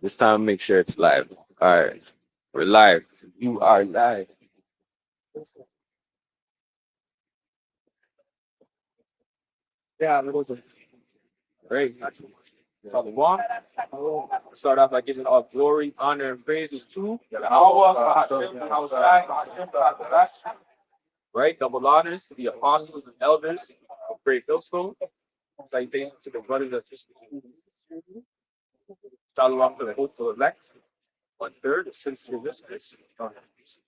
This time, make sure it's live. All right, we're live. You are live. Yeah, it was great. Father one. Start off by giving all glory, honor, and praises to Yahweh. Right? Double honors to the apostles and elders of Great Millstone. Salutations to the brothers and sisters. Shalom to the hopeful elect. One third, the sincere listeners.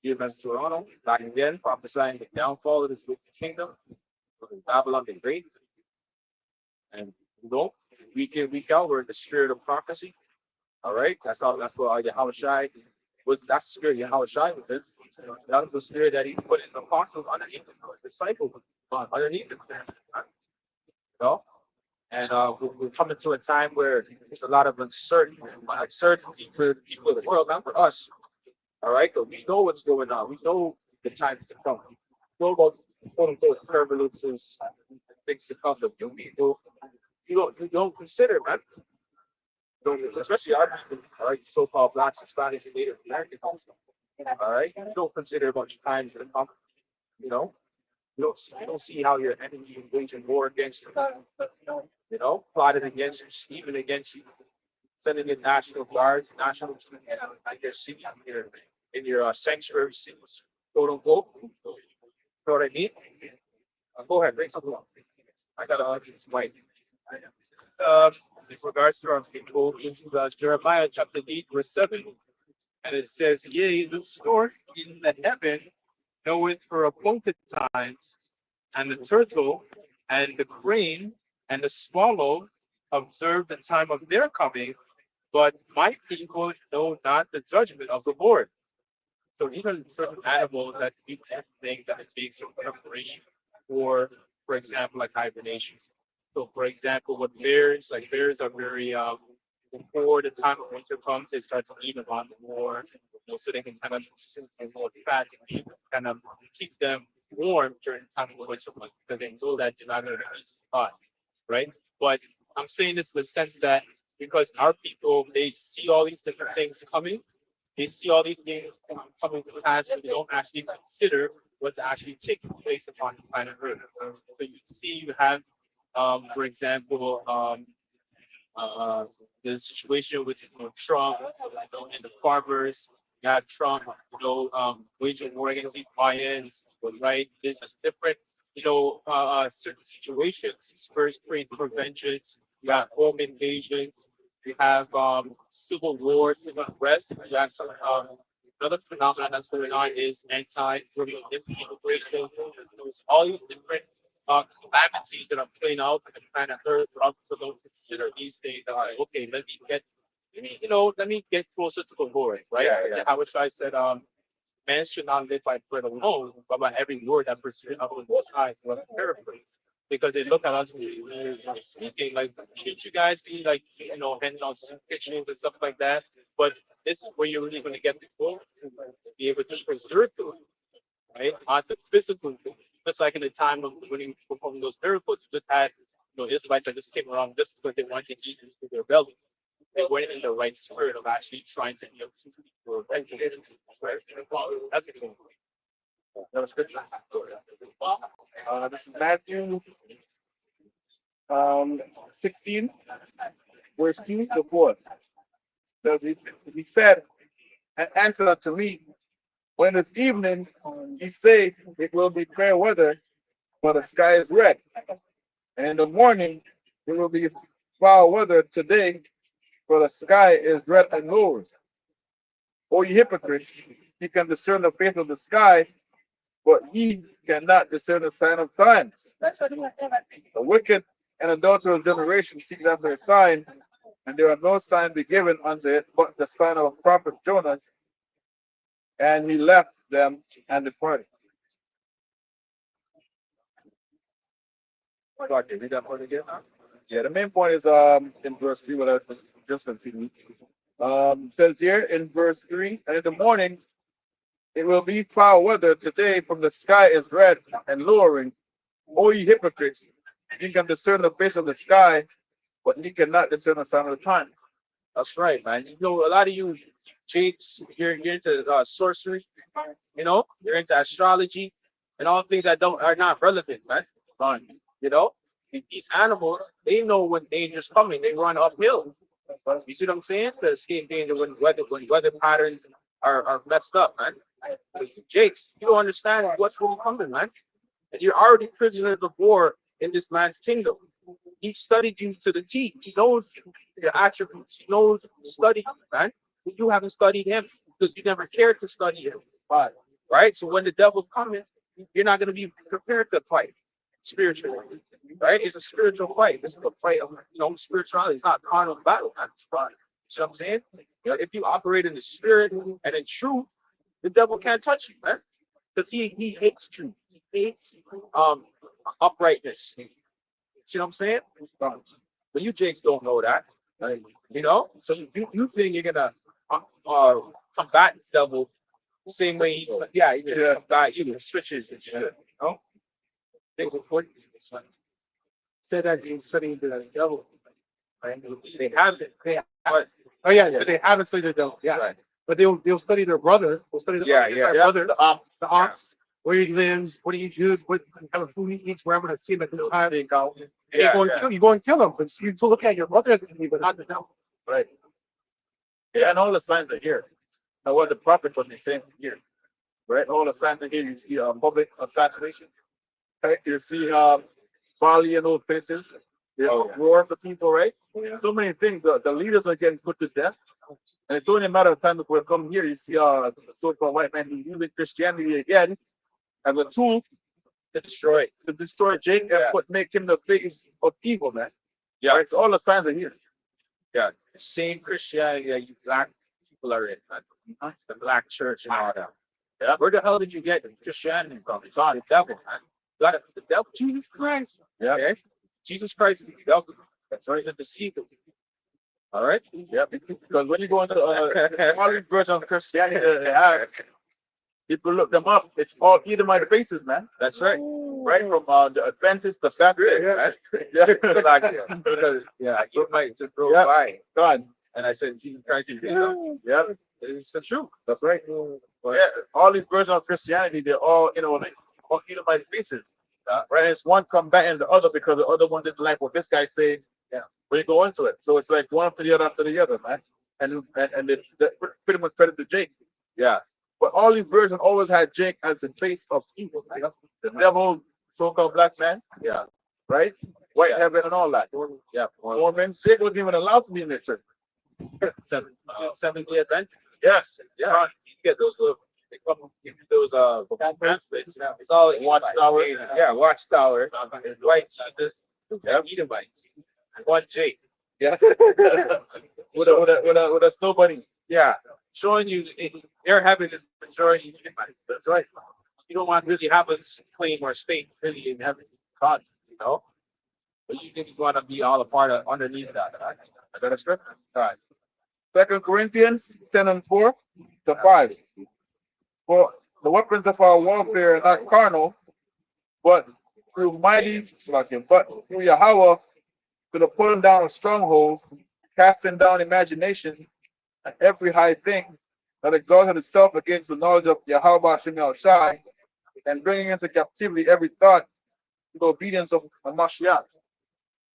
Dear Master Toronto, back again, prophesying the downfall of this wicked kingdom, of Babylon the Great. And you know, week in, week out, we're in the spirit of prophecy. All right, that's what Yahweh Shai was. That's the spirit Yahweh Shai was in. That was the spirit that he put in the apostles underneath the disciples, underneath the you know. And we're coming to a time where there's a lot of uncertainty for the people of the world, not for us. All right, but we know what's going on. We know the times to come. We know about quote unquote turbulences, things to come. But you people, you don't consider, man. Especially our people, all right, so-called blacks, Hispanics, and Native Americans. All right, you don't consider about the times to come. You know, you don't see how your enemy is waging war against you. Plotting against you, scheming against you, sending in national guards, national troops, like your city, in your sanctuary cities, quote unquote. You know what I mean? Go ahead, bring something up. I got this mic. This is in regards to our people. This is Jeremiah chapter 8, verse 7. And it says, Yea, the stork in the heaven knoweth her appointed times, and the turtle and the crane and the swallow observe the time of their coming, but my people know not the judgment of the Lord. So these are certain animals that do certain things that it takes some preparation for example, like hibernation. So, for example, what bears, like bears are very, before the time of winter comes, they start to eat a lot more, so they can kind of consume more fat and kind of keep them warm during the time of winter months because they know that they're not going to be too hot, right? But I'm saying this in the sense that because our people, they see all these different things coming, they see all these things coming to pass, but they don't actually consider what's actually taking place upon the planet Earth. So you see, you have, for example, uh, the situation with Trump, and the farmers. You have Trump, waging war against the Mayans, right? There's just different, certain situations. Spurs praying for vengeance. You have home invasions. You have civil war, civil unrest. You have some another phenomenon that's going on is anti-criminal immigration. There's all these different calamities that are playing out in the planet Earth. But also don't consider these days that like, okay, let me get closer to the Lord, right? Yeah. How which I said, man should not live by bread alone, but by every word that proceeds out of the Most High. Well, paraphrase. Because they look at us speaking like, should you guys be like, handing out soup kitchens and stuff like that? But this is where you're really going to get the food to be able to preserve food, right? Not the physical food. Just like in the time of when you perform those miracles, you just had, Israelites that just came around just because they wanted to eat into their belly. They weren't in the right spirit of actually trying to, right? That's the thing. That was good. This is Matthew 16, verse 2 to 4. Does he said, and answered unto me, when it's evening, ye say it will be fair weather, for the sky is red. And in the morning it will be foul weather today, for the sky is red and lowers. O ye hypocrites, ye can discern the face of the sky, but ye cannot discern the sign of times. The wicked and adulterous generation seek after a sign, and there are no sign be given unto it but the sign of prophet Jonas, and he left them and departed. So I can read that part again. Yeah, the main point is in verse 3, what I just continued. Says here in verse 3, and in the morning it will be foul weather today, from the sky is red and lowering. O ye hypocrites, ye can discern the face of the sky, but ye cannot discern the sign of the time. That's right, man. You know, a lot of you Jakes, you're into sorcery. You know, you're into astrology and all things that don't are not relevant, man. You know, and these animals, they know when danger's coming. They run uphill. You see what I'm saying? To escape danger when weather patterns are messed up, man. But Jakes, you don't understand what's going coming, man. And you're already prisoners of war in this man's kingdom. He studied you to the T. He knows your attributes. He knows study you, man. But you haven't studied him because you never cared to study him. Right? So when the devil's coming, you're not going to be prepared to fight spiritually. Right? It's a spiritual fight. This is a fight of spirituality. It's not carnal battle. Man. It's fun. See what I'm saying? If you operate in the spirit and in truth, the devil can't touch you, man. Because he hates truth. He hates uprightness. See what I'm saying? But you Jakes don't know that. So you think you're gonna combat this devil the same way you're gonna combat you with switches and shit. You know? Things important. Said that he's studying the devil. Right? They haven't. Oh yeah, so they haven't studied the devil. Yeah. Right. But they'll study their brother. They'll study brother, the ox, where he lives, what he does, what kind of food he eats, wherever to see him at this time. They go. You go and kill him, but you to look at your brother as an enemy, but not the devil. Right. Yeah, and all the signs are here. Now what the prophets are saying here. Right? All the signs are here. You see public assassination. Right? You see Bali and those places. War of the people, right? So many things. The leaders are getting put to death. And it's only a matter of time before we come here. You see the so-called white man using Christianity again as a tool to destroy Jake and make him the face of evil, man. Yeah, right? So all the signs are here. Yeah, the same Christianity that you black people are in, man. The black church and all that. Yeah, where the hell did you get Christianity from? It's God, the devil, man. God, the devil, Jesus Christ. Yeah, okay? Jesus Christ is the devil. That's right, he's a deceiver. All right. Yeah. Because when you go into all these versions of Christianity, people look them up. It's all Edomite faces, man. That's right. Right from the Adventist, the Baptist. You might just go by God. And I said, Jesus Christ is King. Yeah. It's the truth. That's right. But, all these versions of Christianity, they're all like all Edomite faces. Right. It's one combating the other because the other one didn't like what this guy said. Yeah. When you go into it, so it's like one after the other, man. And they pretty much credit to Jake. Yeah. But all these versions always had Jake as the face of evil. Right? The devil, so-called black man. Yeah. Right? White heaven and all that. Yeah. Mormons. Jake wasn't even allowed to be in the church. Seventh-day Adventist. Yes. Yeah. You get those little. They come those pamphlets. It's all Watchtower. Yeah, Watchtower. White Jesus. Edomites. One Jake. Yeah. with a snow bunny. Yeah. Showing you they're having this majority. That's right. You don't want to really have a claim or state really in heaven. God, But you think he's going to be all a part of underneath that. Right? That's right. All right. 2 Corinthians 10:4-5. For the weapons of our warfare are not carnal, but through through Yahweh to the pulling down of strongholds, casting down imagination and every high thing that exalted itself against the knowledge of Yahweh Shem Shai, and bringing into captivity every thought to the obedience of Mashiach.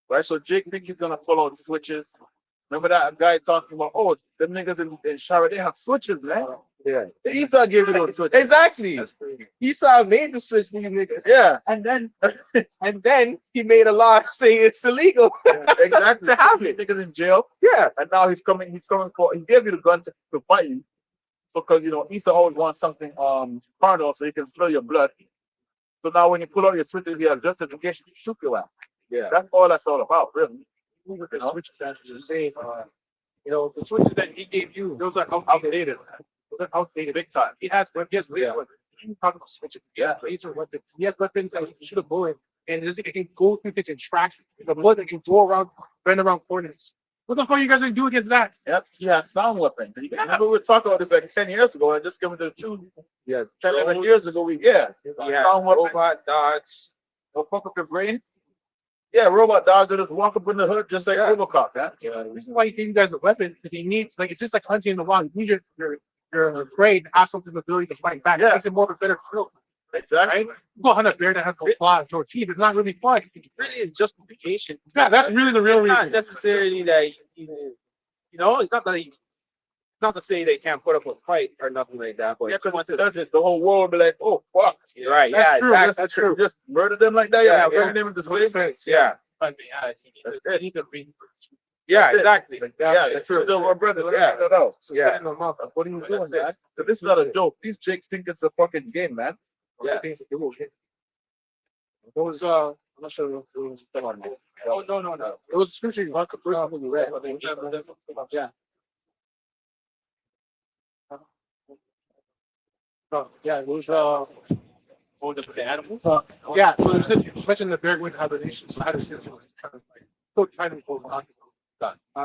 Right? So Jake thinks he's gonna pull out switches. Remember that guy talking about, them niggas in Shara, they have switches, man. Yeah. Esau gave you those switches. Exactly. Esau made the switch for you niggas. Yeah. And then he made a law saying it's illegal. Exactly. To have it. Niggas in jail. Yeah. And now he's coming for he gave you the gun to fight you. Because Esau always wants something carnal so he can spill your blood. So now when you pull out your switches, he has justification to shoot you out. Yeah. That's all about, really. The switches that you're saying, the switches that he gave you, those are outdated. Those are outdated big time. He has laser weapons. You talk about switches. Yeah, laser weapons. He has weapons that you shoot a bullet, and it can go through things and track the bullet that can go around, bend around corners. What the fuck are you guys gonna do against that? Yep, he has sound weapons. Remember we were talking about this like 10 years ago, and just coming to the truth. Yeah, 10, 11 years ago, sound weapons. Robot dogs. Don't fuck up your brain. Yeah, robot dogs that just walk up in the hood just like Robocop, man. Yeah, the reason why he gave you guys a weapon because he needs like it's just like hunting in the wild. You need your afraid to have something ability to fight back. Yeah. It makes it more of a better thrill. Exactly. Right? You go hunt a bear that has no claws, no teeth. It's not really fun. It really is justification. Yeah, that's really the real It's not reason. necessarily that it's not that not to say they can't put up a fight or nothing like that, but Yeah, because once it does it, the whole world will be like, oh, fuck. you're right. That's Yeah, true. exactly. That's true. Just murder them like that. Yeah, Yeah, bring yeah. them into slavery. Yeah, But yeah, you need to read. yeah, That's it. exactly. Yeah, that's true. So, my brother, Yeah. no. So Yeah. setting them up. What are you doing, That's it. man? So this is not a joke. These jakes think it's a fucking game, man. Yeah. It was I'm not sure if it was Oh no. it was a scripture you want the first one you read. Yeah. Yeah, it was Oh, the animals. yeah, so it said you mentioned the bear went hibernation, so how does it kind of like so trying to hold on.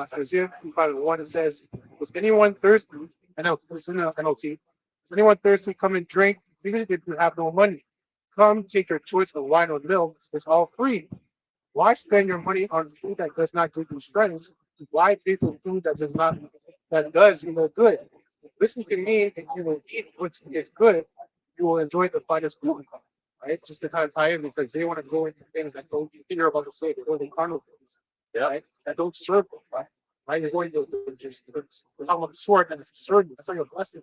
Because here you find one that says, was anyone thirsty? I know it's in the NLT. Is anyone thirsty? Come and drink, even if you have no money. Come take your choice of wine or milk. It's all free. Why spend your money on food that does not give you strength? Why pay for food that does you no good? Listen to me, and you will eat what is good. You will enjoy the finest food. Right? Just to kind of tie in because they want to go into things that don't hear about the state, they go to carnal things. Yeah. Right? That don't serve them, right? Right? You're going to just we're talking about the sword and it's serving you. That's not your blessing.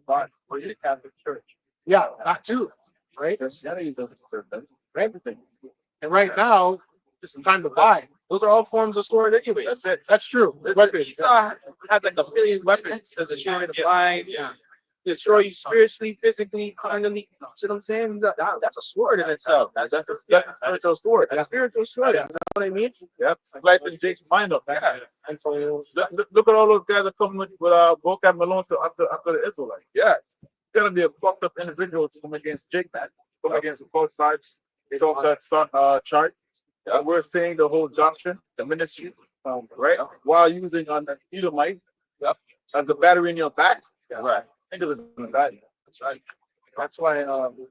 But or you the Catholic Church. Yeah, not too. Right? Christianity doesn't serve them. Right? And right now, it's the time to buy. Those are all forms of sword anyway. That's it. That's true. It's weapons. Esau had like a million weapons to destroy the mind, destroy you spiritually, physically, carnally. You know what I'm saying? That's a sword in itself. That's a spiritual sword. That's a spiritual sword. You know what I mean? Yep. It's life in Jake's mind up, man. And so Look at all those guys that come with vocab Malone to after the Israelites. Yeah. It's gonna be a fucked up individual to come against Jake, man. Come against both sides. They talk that chart. We're saying the whole doctrine, the ministry, right? While using on the Edomite as the battery in your back. Right. Think of it in that. that's right. That's why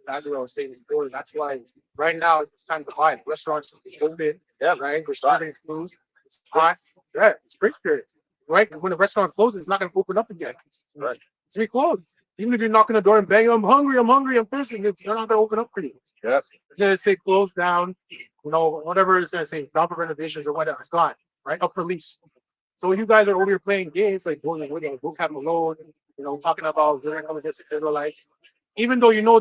Andrew was saying before. That's why right now it's time to buy. Restaurants are open. Yeah, right. We're starting food. It's hot. Yeah, it's break period. Right. When the restaurant closes, it's not going to open up again. Right. It's be closed. Even if you're knocking the door and banging, I'm hungry, I'm thirsty. They're not going to open up for you. Yes. It's going to say close down. You know, whatever it's going to say, drop of renovations or whatever. It's gone. Right. Up for lease. So you guys are over here playing games like book have alone, talking about we're gonna come against the Israelites. Even though you know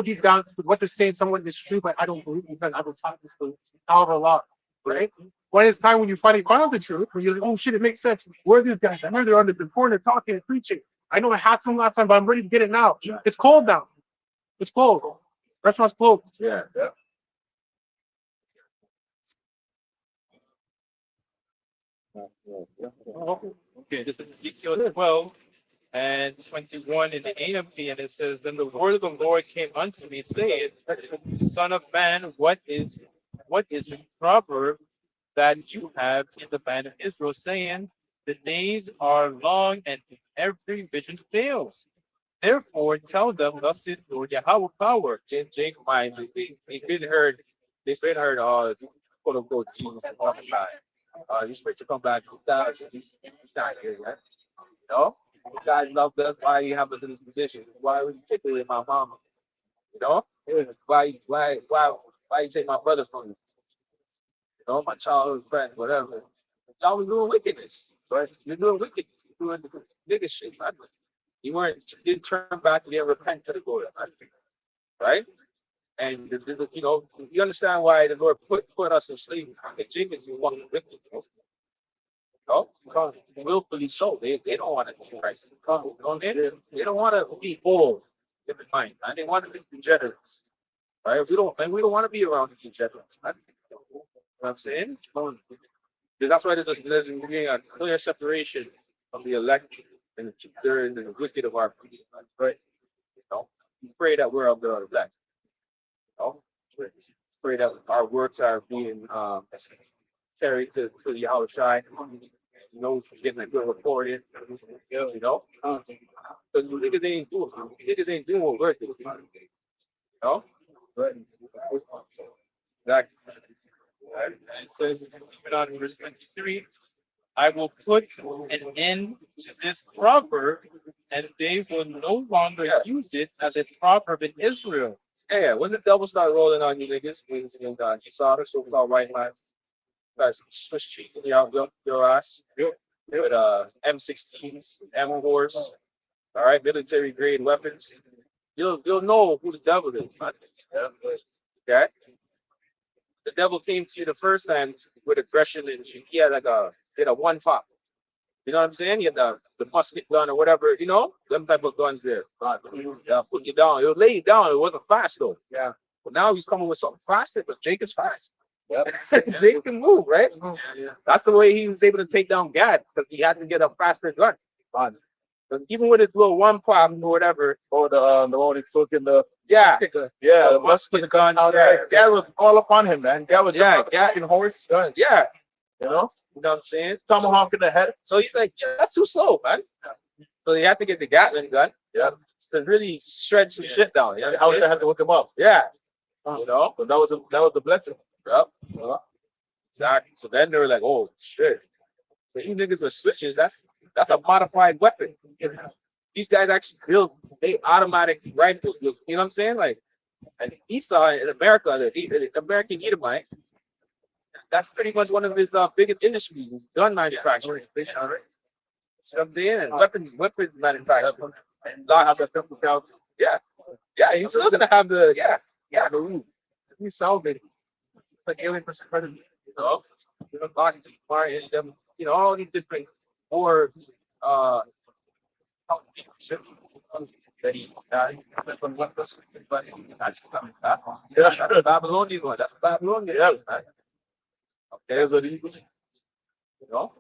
deep down what they're saying, someone is true, but I don't believe it because I've been taught this for however long, right? When it's time when you finally find out the truth, when you're like, oh shit, it makes sense. Where are these guys? I remember they're on the before they're talking and preaching. I know I had some last time, but I'm ready to get it now. It's cold now. It's cold. Restaurants closed. Yeah. Okay, this is Ezekiel 12 and 21 in the AMP, and it says, Then the word of the Lord came unto me, saying, Son of man, what is the proverb that you have in the land of Israel, saying, The days are long and every vision fails. Therefore, tell them, thus is Lord Yahweh power. Jacob, they've been heard, quote unquote, Jesus talking about. You're supposed to come back 2000. He's not here yet. You you guys love us. Why you have us in this position? Why would you take away my mama? You know? Why you take my brother from me? My childhood friend, whatever. Y'all was doing wickedness, right? You're doing wickedness. You're doing the biggest shit, right? You didn't turn back and didn't repent to the Lord, right? And you understand why the Lord put us in slavery. The Jenkins you walking wicked, because willfully so. They don't want to be Christ. They don't want to be bold in the mind. And they want to be degenerates. Right? We don't want to be around the degenerates. Right? You know what I'm saying? That's why there's a clear separation of the elect and the two-thirds and the wicked of our people. Right? We pray that we're of the elect. Pray that our works are being carried to the Yahweh Shai. Getting a good report in. Because niggas ain't doing what we're doing. Right? Exactly. And it says, even on verse 23, I will put an end to this proverb, and they will no longer use it as a proverb in Israel. Yeah, when the devil start rolling on you niggas, when you saw the so-called white man, guys, Swiss cheese in your ass. With M16s, M4s, all right, military grade weapons. You'll know who the devil is, man. Okay? The devil came to you the first time with aggression and he had a one pop. You know what I'm saying? He had the musket gun or whatever, them type of guns there. Put you down. It'll lay you down. It wasn't fast though. Yeah. But now he's coming with something faster, but Jake is fast. Yep. Jake can move, right? Yeah. That's the way he was able to take down Gad, because he had to get a faster gun. Because even with his little one pop or whatever, or the one he's soaking the the musket gun out there. Gad was all upon him, man. Gad was Gad horse gun. Yeah. You know? You know what I'm saying? Tomahawk in the head. So he's like, yeah, that's too slow, man. So they had to get the Gatling gun. Yeah. To really shred some shit down. I wish I had to look him up. Yeah. So that was a blessing. Yep. Exactly. So then they were like, oh shit. So you niggas with switches, that's a modified weapon. These guys actually build automatic rifles. You know what I'm saying? Like, and Esau in America, the American Edomite, that's pretty much one of his biggest industries, is gun manufacturing. You know what I'm saying? And weapons manufacturing. And not have the pimple count. Yeah. Yeah, he's still gonna have the He's salvated. It's like alien president. All these different wars, that he from what was that's coming fast. Yeah, that's a Babylonian one. That's a Babylonian. Yeah. There's a legal. Go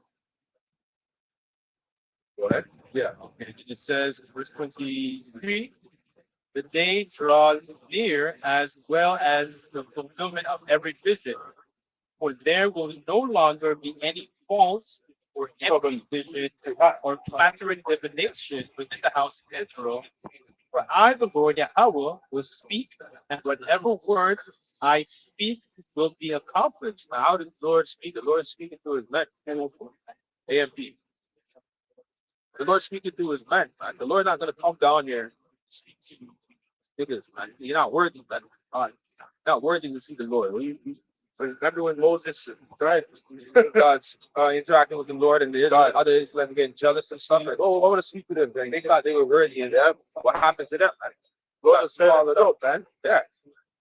ahead. Yeah. Okay. It says, verse 23, the day draws near as well as the fulfillment of every vision. For there will no longer be any false or empty vision or flattering divination within the house of Israel. For I, the Lord Yahweh, will speak, and whatever word I speak will be accomplished. Now, how does the Lord speak? The Lord is speaking through his men. AMP. The Lord speaking through his men, man. The Lord not gonna come down here and speak to you. Niggas, man. You're not worthy, man. Not worthy to see the Lord. Remember when Moses, right? God's interacting with the Lord, and the other Israelites getting jealous and stuff. Like, oh, I want to speak to them. Like, they thought they were worthy, and what happened to them? Man? Lord swallowed up, man. Yeah.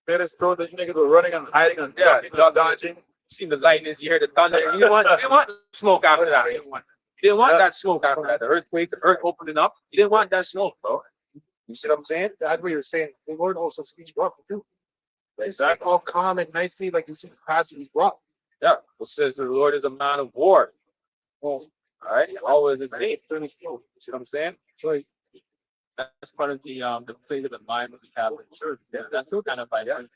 Better throw the niggas were running and hiding and dodging. You seen the lightning, you hear the thunder. You didn't want smoke after that. You didn't want that smoke after that. The earthquake, the earth opening up. You didn't want that smoke, bro. You see what I'm saying? That's what you're saying. The Lord also speaks rough too. It's like all calm and nicely, like you see the passage is rough. Yeah. It says the Lord is a man of war. All right. Always his name. You see what I'm saying? So that's part of the state of the mind of the Catholic Church. That's still kind of by but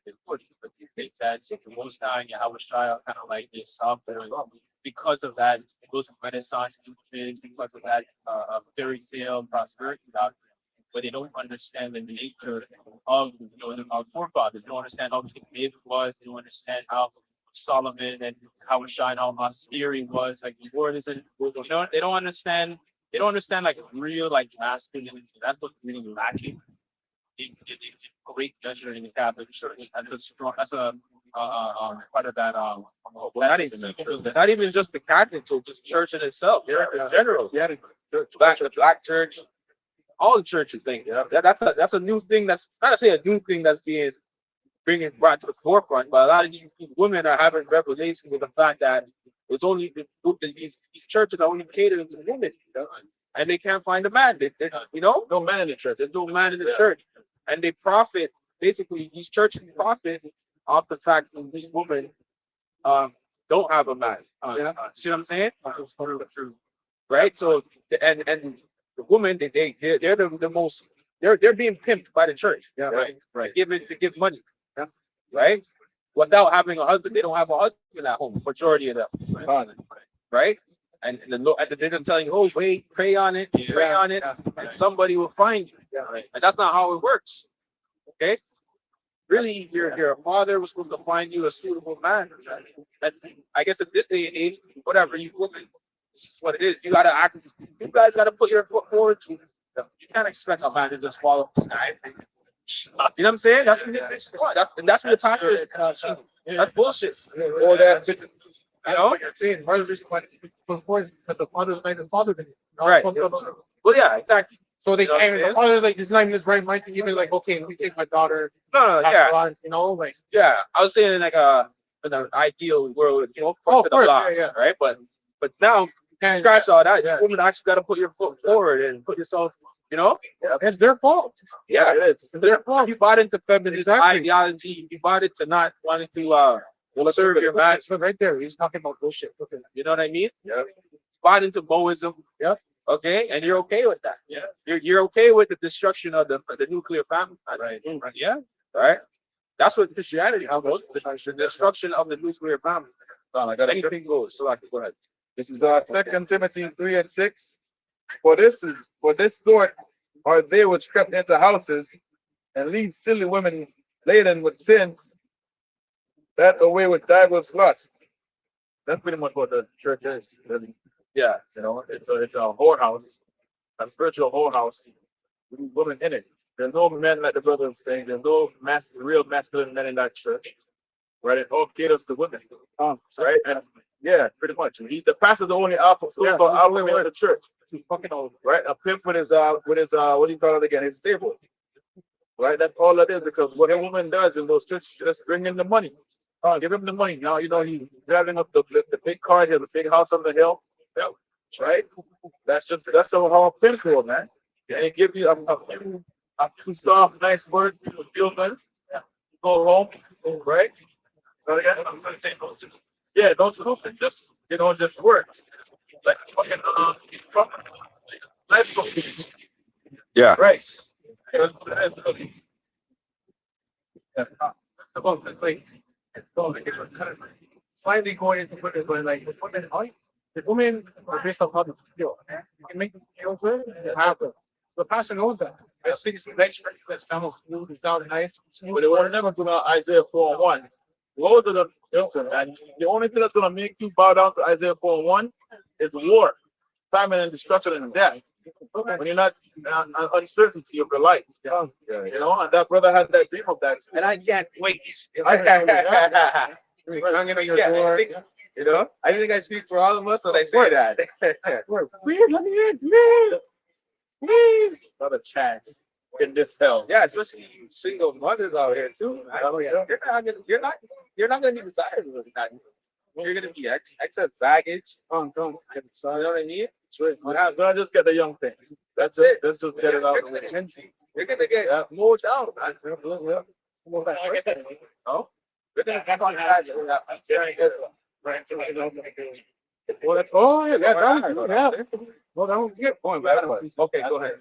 you think that the Most High Yahweh Shai kind of like this software because of that, those Renaissance movements, because of that fairy tale prosperity doctrine, but they don't understand the nature of our forefathers. They don't understand how King David was. They don't understand how Solomon and how Shai and how Masiri was. Like the word isn't. They don't understand. They don't understand like real like masculinity. That's what's really lacking in great judgment in the Catholic Church. That's a strong. That's a part of that. Not even just the Catholic Church, just church in itself. Church in general. Yeah, the black church. All the churches think that's a new thing. That's not to say a new thing that's brought to the forefront, but a lot of these women are having revelation with the fact that it's only these churches are only catering to women, and they can't find a man. No man in the church. There's no man in the church, and they profit. Basically, these churches profit off the fact that these women don't have a man. See what I'm saying? Right. So and the women, they're the most. They're being pimped by the church. Yeah. Right. To give money. Yeah. Right. Without having a husband, they don't have a husband at home. Majority of them. Right. And they're just telling you, oh, wait, pray on it, and somebody will find you. Yeah. Right. And that's not how it works. Okay. really your father was going to find you a suitable man. That I guess at this day and age, whatever you woman, this is what it is. You gotta act. You guys gotta put your foot forward to. You can't expect a man to just fall off the sky. You know what I'm saying? That's what that's what the pastor is. That's bullshit. Or that, you know? What you're saying, part of the reason why before that the father's like the father did. Right. Well, yeah, exactly. So they You know what I'm and the saying? father like he's not in his right mind to even like, okay, let me take my daughter, No, pass yeah, her on, you know, like yeah. I was saying like in an ideal world, you know, Oh, first of course, block, yeah, yeah. right? But now and scratch all that. Yeah. Women actually got to put your foot forward and put yourself, you know. it's their fault. Yeah, it is. it's their fault. You bought into feminist Exactly. ideology. You bought into not wanting to serve your match. But right there, he's talking about bullshit. Okay. You know what I mean? Yeah. Bought into Moism. Yep. Okay, and you're okay with that. Yeah. You're okay with the destruction of the nuclear family. Right. Yeah. Right. That's what Christianity is. The destruction of the nuclear family. I got Anything goes. So go ahead. This is 2 Timothy 3:6. For this sort are they which crept into houses and lead silly women laden with sins, that away with divers lust. That's pretty much what the church is. Yeah. You know, it's a whorehouse, a spiritual whorehouse with women in it. There's no men like the brothers saying. There's no real masculine men in that church. Right? It all caters to women. Right? And yeah, pretty much. The pastor's the only alpha Yeah, alpha male of the church. He's fucking old. Right? A pimp with his what do you call it again? His stable. Right? That's all that is, because what a woman does in those churches, she just bring in the money. Give him the money. Now you know he's driving up the big car, he has a big house on the hill. Yeah. Right? That's how a pimp goes, man. And it gives you a two soft, nice word, you feel good. Go home, right? So again, I'm gonna say no solution. Yeah, no solution. Just just work. Like fucking life coaching. Yeah. Right. Slightly going into women, but like the women are based on how they feel. You can make them feel good, you have to. The pastor knows that. I see some nice that sounds smooth, it sounds nice, smooth. But it will never do about Isaiah 4:1. Those are listen, man. The only thing that's gonna make you bow down to Isaiah 4:1 is war, famine and destruction and death. When you're not uncertainty of your life. Yeah. You know, and that brother has that dream of that. And I can't wait. Hanging on your Yeah, door. You know, I think I speak for all of us when I say that. Let me in, man. Not a chance in this hell. Yeah, especially you single mothers out here too. You're not gonna be desired with that. You're gonna be excess baggage. You know what I mean? We're gonna just get the young things. That's it. Let's just get it out of the way. You're gonna get mowed down. Man. No? You're gonna get on that. Well, that's yeah, yeah. Well, that was good point. Okay, go ahead.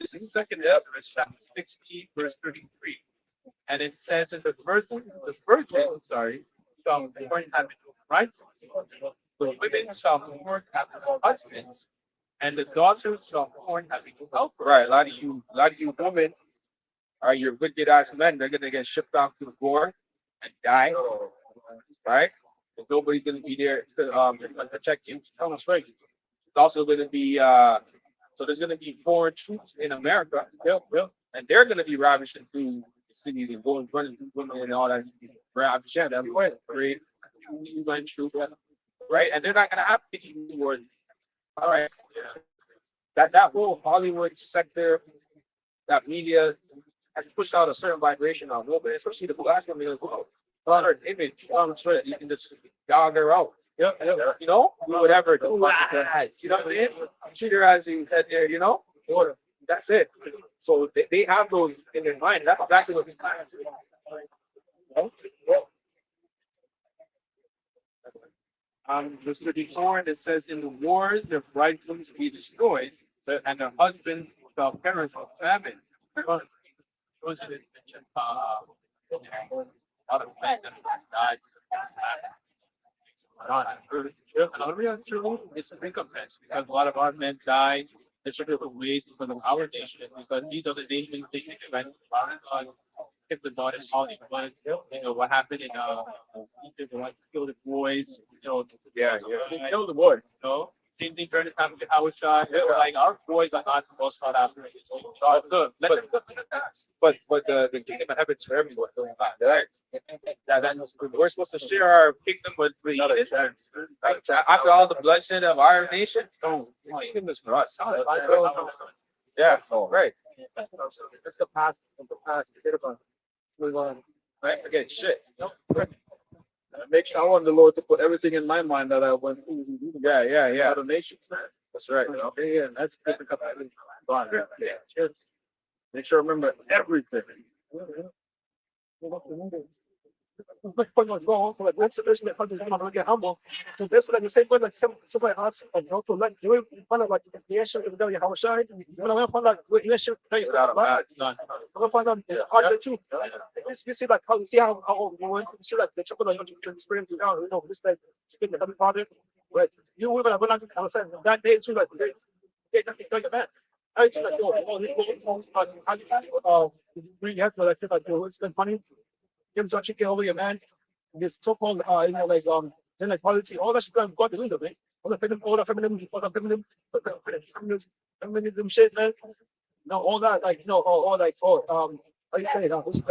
This is Second Ezra chapter 16, verse 33. And it says that the virgin, shall born having right. The women shall born having husbands, and the daughters shall born having helpers. Right, a lot of you women are your wicked ass men. They're gonna get shipped off to the war and die. Right? And nobody's gonna be there to protect you. That's right. It's also gonna be so there's gonna be foreign troops in America. And they're gonna be ravishing through the cities and going running through women and all that ravishing them. Great. You went true, right? And they're not gonna have to keep towards all right. That whole Hollywood sector, that media has pushed out a certain vibration on women, especially the black women as well. A certain image, so that you can just dog her out. You know, do whatever. You know what I mean? Treat her as you said there, you know? That's it. So they have those in their mind. That's exactly what he's trying to do. Mr. DeCorn, it says in the wars, their bridegrooms be destroyed, and their husbands shall perish of famine. Those are the other men that died. Another real true is recompense because a lot of our men died in certain ways because of our nation, because these are the nations they take advantage of if the daughter all the blood, you know, what happened in Egypt, what killed the boys, you know, Yeah, they killed the boys, you know. Same thing during the time of the Howard shot. They were like, our boys are not supposed to South Africa. So good. Let them go to the tax. but the kingdom of heaven's for everyone. Right? We're supposed to share our kingdom with the heathens. Like, after all the bloodshed of our nation, no, kingdom is for us. Yeah, right. That's the past. The past. Forget about it. Move on. Right? Forget shit. Make sure I want the Lord to put everything in my mind that I went through. Yeah. Other nations. That's right. Okay, yeah, that's good. Yeah. Make sure I remember everything. Like, point was wrong, so like, let's make fun of this, I'm gonna get humble. So this like the same way, like somebody asked, and also like you find out like the reaction of the how shine. When I went find out what reaction, I'm gonna find out hard too. You see like how you see how old you went, you see like the trouble like you experience it now, you know, this like speaking of the father, right? You were like when I was saying that day too, like they nothing like that. I just like we have to like spend money. Give John chicken over your man. This so-called, then like politics, all that shit got to do with it. Feminism shit, man. No, all that, like, you know, all like, how you say it? This is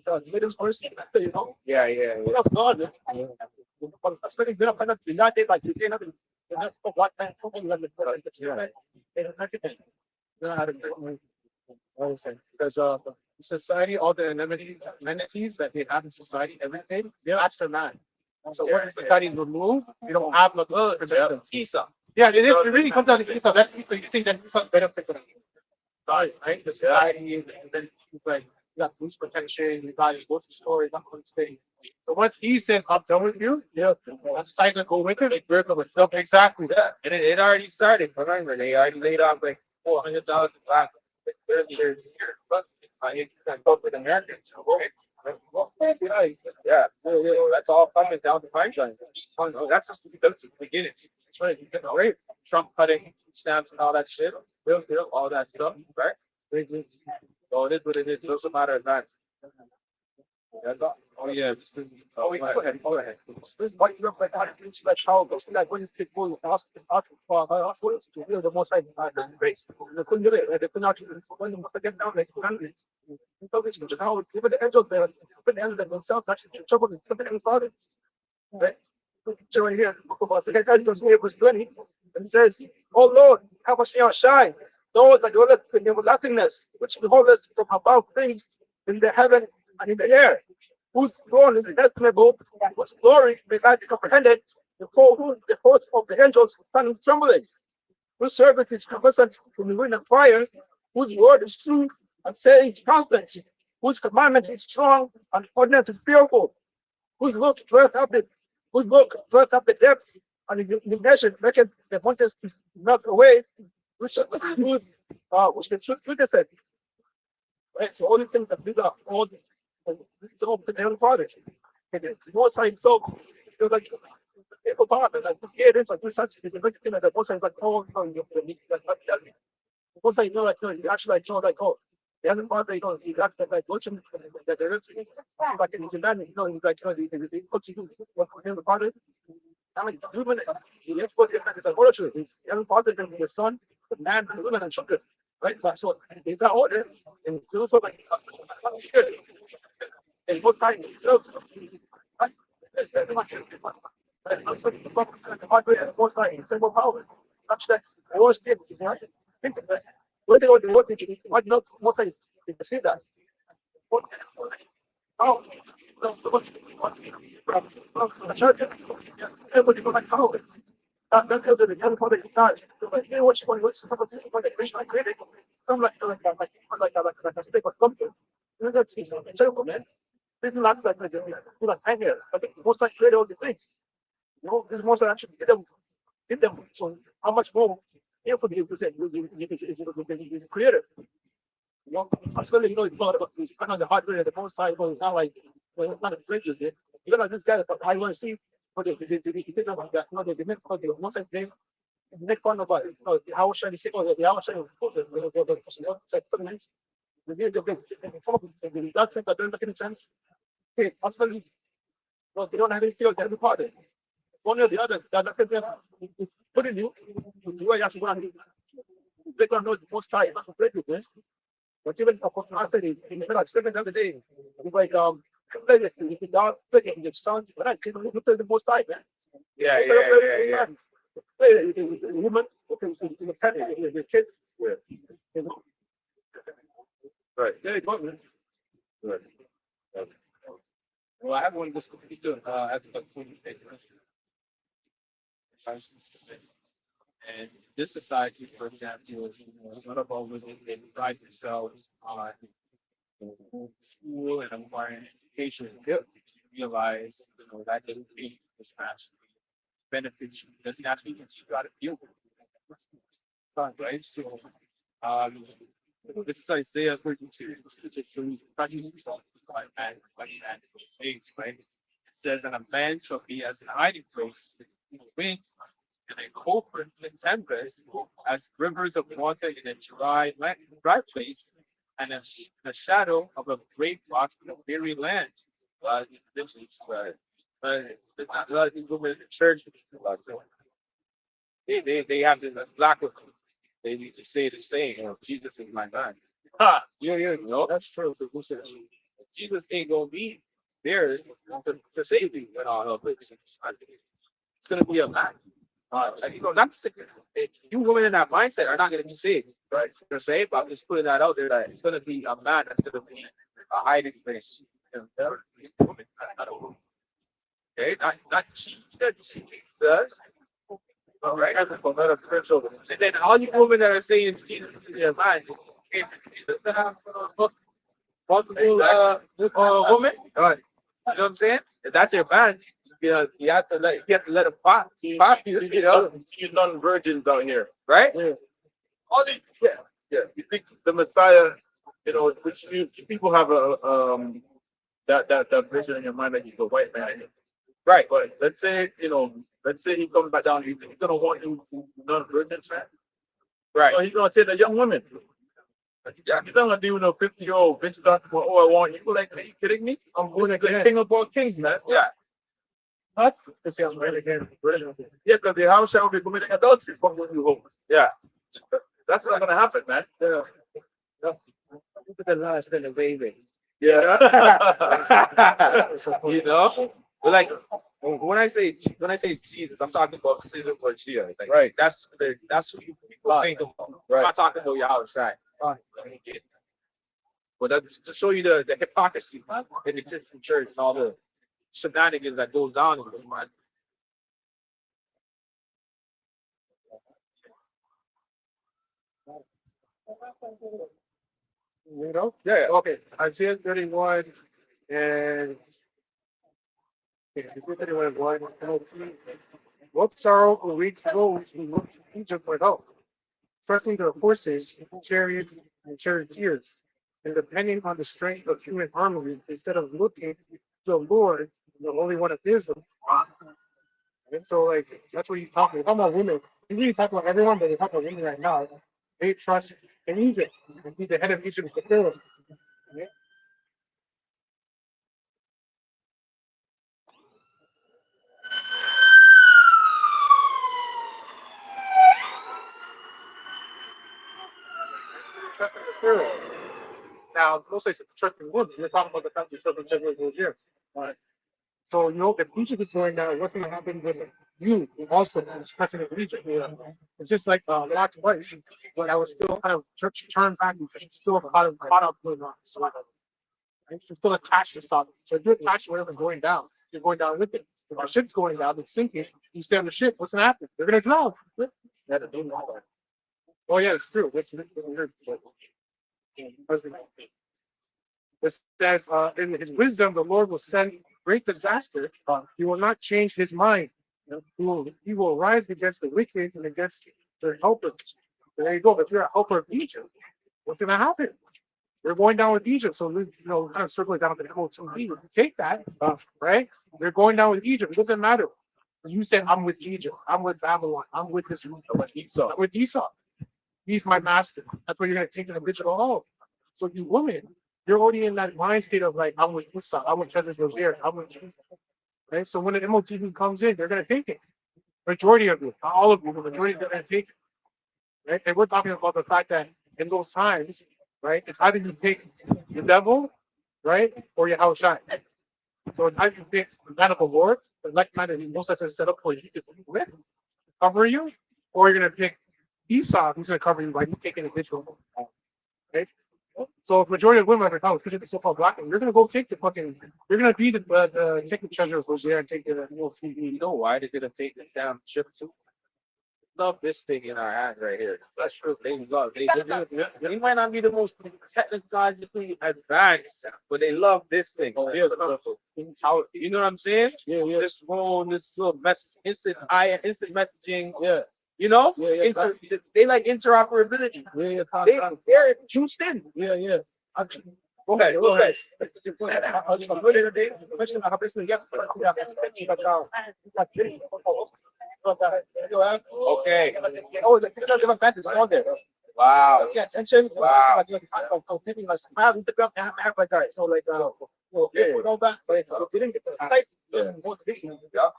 like, middle person, you know. Yeah. That's God, man. That's very good. I'm not united, like, you can't have it. That's for what man, something like that. Because society, all the amenities that they have in society, everything, that's their man. So once society is removed, you don't have no Esau. Yeah, it is. It really comes down to Esau. That's Esau. You see that Esau benefits of right? The society, and then it's like you got police protection, you got your grocery store, you got all these things. So once he said, "I'm done with you," that's society gonna go with it. Like break up with stuff. Exactly that. And it already started. Remember, they already laid off like $400 back. 30 years here, but you can go with Americans. Yeah, that's all coming down to pipeline. That's just the beginning. That's right. You get great Trump cutting stamps and all that shit. Real, all that stuff, right? So it is what it is. It doesn't matter that. That's all. Oh yeah. Go ahead. This is what you look like. Like how like when people ask for to build the most like race. They couldn't do it. They could not when they must get down like 200. So this is how even the angels there, even the angels themselves actually trouble with something about it. Right? Picture right here. Second Corinthians verse 20 and says, "Oh Lord, how much you shine, those that dwelleth in everlastingness, which behold us from above things in the heaven and in the air, whose throne is inestimable, whose glory may not be comprehended, before whom the host of the angels stand trembling, whose service is conversant from the wind and fire, whose word is true and says constant, whose commandment is strong and ordinance is fearful, whose look dwelleth up the depths and the indignation maketh the mountains to melt away, which the truth witnesseth." Right? So all the things that these are all it's all the heavenly father. And the most high himself, it was like like it is like this such the big thing that the most high is like, oh no, you're the most high, you know, like no, you actually like like the heavenly father, you got that like watching that there is like in the man, he's like he puts you what for him the father. I mean, human, you have to put the order. The heavenly father can be the son, the man, the woman, and children. Right? But so is that order? And also like and both sides themselves. Right? Very much. The hardware and both sides, single power. Such that I always think, think of that. What they what they what not most sides they see that. Oh, everybody go like oh. That's the telephone is not. But you know what you want? What's the creation I created? Some like a stick or something. You know that's terrible, man. This is not like hang here. I think most like create all the things. You know, this most actually get them. So how much more? You could be able to say is a creator. You know, especially it's not about kind of the hardware. The most high, it's not like it's not a bridges there. You know, this guy that I want to see. But they did not that. No, they didn't. The most I think the next one about how should I say? Oh, the how should I put the That's that doesn't make any sense. Okay, husband, well, they don't have any feelings every party. One or the other, that look at them, put in you, do what you actually want to do. They don't know the most time, not to break with it. But even a person after they, in the middle, second of the day, it's like, if you don't play it, your sons, but I can't look at the most time, man. Yeah. Play it with the woman, with the pet, with the kids. You know. Right. Yeah, go on, man. Right. Well, I have one just still at the and this society, for example, one of our women, they pride themselves on school and acquiring education. Yep. Realize, that doesn't mean this actually benefits you. Doesn't actually mean you got to deal with it. Right? So, this is Isaiah 32, practice yourself by man, things, right? It says, and a man shall be as an hiding place in the wind, and a covert in tempest, as rivers of water in a dry place, and the shadow of a great rock in a weary land. This is a lot of these women in the church, they have this black with them. They need to say the same. Jesus is my man. Yeah, no, that's true. Jesus ain't gonna be there to save you and all of it. It's gonna be a man. Not to say you women in that mindset are not gonna be saved, right? They're saved. I'm just putting that out there that it's gonna be a man that's gonna be a hiding place. Not a woman. Okay, not Jesus. All right, another spiritual. And then all you women that are saying Jesus is your man, multiple woman. All right. You know what I'm saying? If that's your man, you have to let it pop you, You non-virgins out here. right? Yeah. All these, yeah. You think the Messiah, which people have that vision in your mind that he's a white man. Right. But let's say he comes back down, he's gonna want you non-virgins, man. Right. So he's gonna take a young woman. You're not gonna do 50-year-old bitch talking about, I want you. Like, are you kidding me? I'm going to the king of all kings, man. Yeah. What? Yeah, because the house shall be committing adultery from when you home. Yeah. That's not gonna happen, man. Yeah. Look at the last in the baby. Yeah. But like when I say Jesus, I'm talking about Caesar Borgia. Like, Right. That's what people think about. Right. I'm not talking about Yahweh Shai. But that's to show you the hypocrisy in the Christian church and all the shenanigans that goes on in the mind. Yeah, okay. Isaiah 31 and Isaiah 31 and 1. What sorrow will reach those who look to Egypt for help, trusting their horses, chariots, and charioteers, and depending on the strength of human armies instead of looking to the Lord, the Holy One of Israel. And so, like, that's what you talk about women. You really talk about everyone, but you talk about women right now. They trust in Egypt. And the head of Egypt is the Pharaoh. Okay? Trust in the Pharaoh. Now, mostly it's trust in women. You're talking about the country trust in Israel goes here. Right. So, if Egypt is going down, what's going to happen with you also as president of Egypt? It's just like Lot's wife, but I was still kind of turned back because she's still caught up with Sodom. Right? She's still attached to Sodom. So if you're attached to whatever's going down, you're going down with it. If our ship's going down, it's sinking, you stay on the ship, what's going to happen? They're going to drown. Oh, yeah, it's true. It says, in his wisdom, the Lord will send great disaster. He will not change his mind. He will rise against the wicked and against their helpers. So there you go. If you're a helper of Egypt, what's going to happen? We're going down with Egypt. So, kind of circling down to the MOTV. Take that, right? They're going down with Egypt. It doesn't matter. You said, I'm with Egypt. I'm with Babylon. I'm with this. I'm with Esau. He's my master. That's what you're going to take in the digital. Oh, So you women, you're already in that mind state of like, I'm with Esau, I'm with Treasure Rozier, I'm with Jesus. Right? So when an MOTV comes in, they're gonna take it. Majority of you, not all of you, the majority of them are gonna take it. Right? And we're talking about the fact that in those times, right, it's either you pick the devil, right, or your house shine. So it's either you pick the man of the Lord, the elect man that he most likely set up for you to be with, cover you, or you're gonna pick Esau, who's gonna cover you by you taking a ritual. Right? So if majority of women are like, oh, because it's so-called black, you're gonna go take the fucking, you're gonna be the take the treasure of Hosea and take the You know why they're gonna take this down ship too? Love this thing in our hand right here. That's true. They love. They might not be the most technologically advanced, but they love this thing. Oh, yeah. How, you know what I'm saying? Yeah, yeah. This phone, this little message, instant messaging. Yeah. You know, Yeah, yeah. they like interoperability. Yeah, yeah. They're juiced in. Yeah, yeah. Go ahead. Go ahead. Okay. Oh, the picture of the event is on there. Wow. Yeah, attention. Wow. So taking us, I have Instagram, I have like that. So like, go back. But it's didn't get the type. Yeah. So yeah.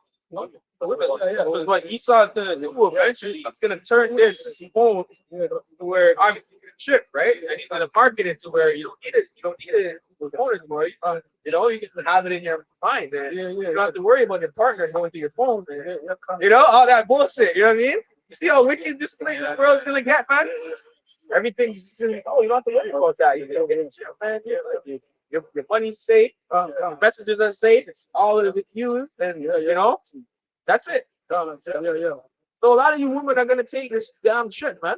Because what Esau's gonna do eventually, he's gonna turn this phone to where obviously you can chip, right? And he's gonna market it to where you don't need it. You don't need it in the phone anymore. You know, you can have it in your mind. And you don't have to worry about your partner going through your phone. And, you know, all that bullshit. You know what I mean? You see how wicked this world is gonna get, man? Everything's you don't have to worry about that. You can get it, man. Your money's safe. Your messages are safe. It's all with you, and you know, that's it. Yeah. So a lot of you women are gonna take this damn shit, man.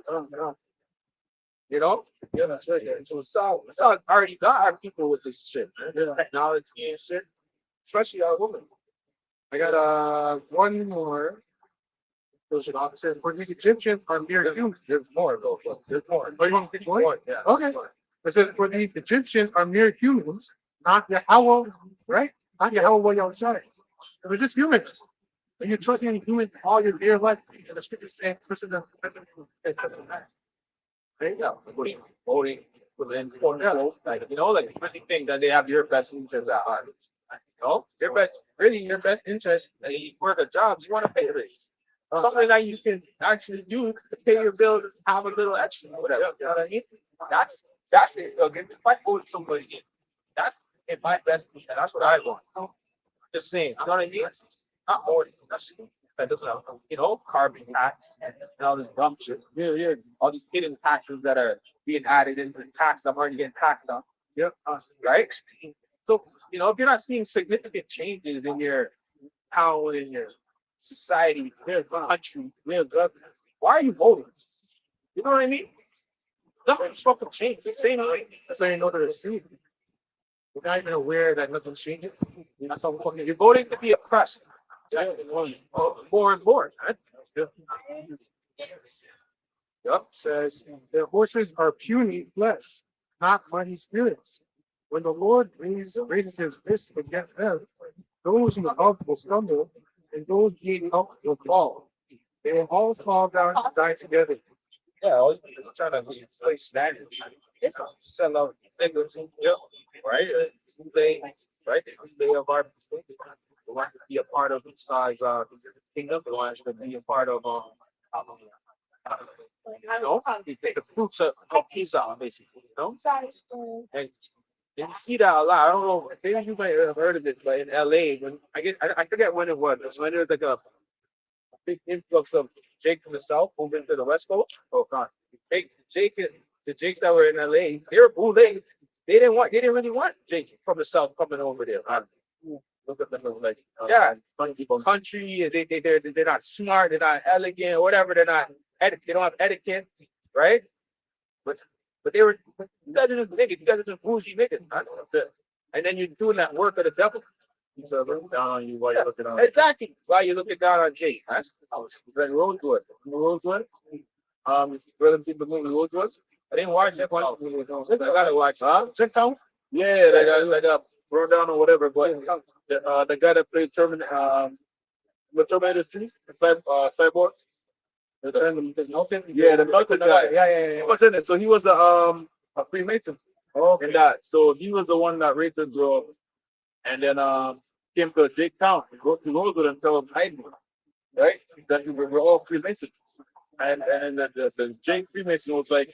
You know? Yeah, that's right. Yeah. So Saul already got our people with this shit, man. Technology and shit. Especially our women. I got one more. It says, for these Egyptians are mere humans. There's more, though. There's more. Oh, you want to pick one? Yeah. Okay. It says, for these Egyptians are mere humans, not Yahweh, right? Not Yahweh outside. They're just humans. And you're trusting in humans all your dear life. And the scriptures say, person that There you go. Voting within like you know, like really think that they have your best interests at heart. You know, your best interest. You work a job, you want to pay a raise. Something that you can actually do to pay your bills, have a little extra, whatever. You know what I mean? That's it. Okay, if I vote somebody, that's in my best interest. That's what I want. Just saying. You know what I mean? Not more. That's that doesn't have, you know, carbon tax and all this dumb shit. Yeah. All these hidden taxes that are being added into the tax I'm already getting taxed on. Yep. Right? So, you know, if you're not seeing significant changes in your town, in your society, your country, your government, why are you voting? You know what I mean? Nothing's fucking changed. The same thing. so you know they're asleep. You're not even aware that nothing's changing. That's how fucking you're voting to be oppressed. More and more. Right? Yep, says their horses are puny flesh, not mighty spirits. When the Lord raises his fist against them, those who love will stumble, and those being helped will fall. They will all fall down and die together. Yeah, all you do is trying to play standards. Sell out niggas, right? They, right? They of our they want to be a part of inside kingdom. They want to be a part of you know, they take the fruits of Esau, basically, you know. And you see that a lot. I don't know. Maybe you might have heard of this, but in LA, when I forget when it was. When there was like a big influx of Jake from the South moving to the West Coast. Oh God, the Jakes that were in LA, they were booing. They didn't really want Jake from the South coming over there. Look at them like, country. They're not smart. They're not elegant. Whatever. They're not. They don't have etiquette, right? But they were. You guys are just niggas. You guys are just bougie niggas. And then you're doing that work of the devil. He's looking down on you while you're looking on. Exactly. Why you looking down on Jake? Huh? Like Rosewood. Rosewood? Brother, see the movie Rosewood? I didn't watch it. I gotta watch. Checktown? Yeah, like a brought down or whatever. But the guy that played Terminator 3, Cyborg. Yeah, the military guy. Yeah. He was in it. So he was a Freemason. And that, so he was the one that raped the girl, and then came to Jake Town, go to Rosewood and tell him hide me, right? That we're all Freemasons. And then the Jake Freemason was like,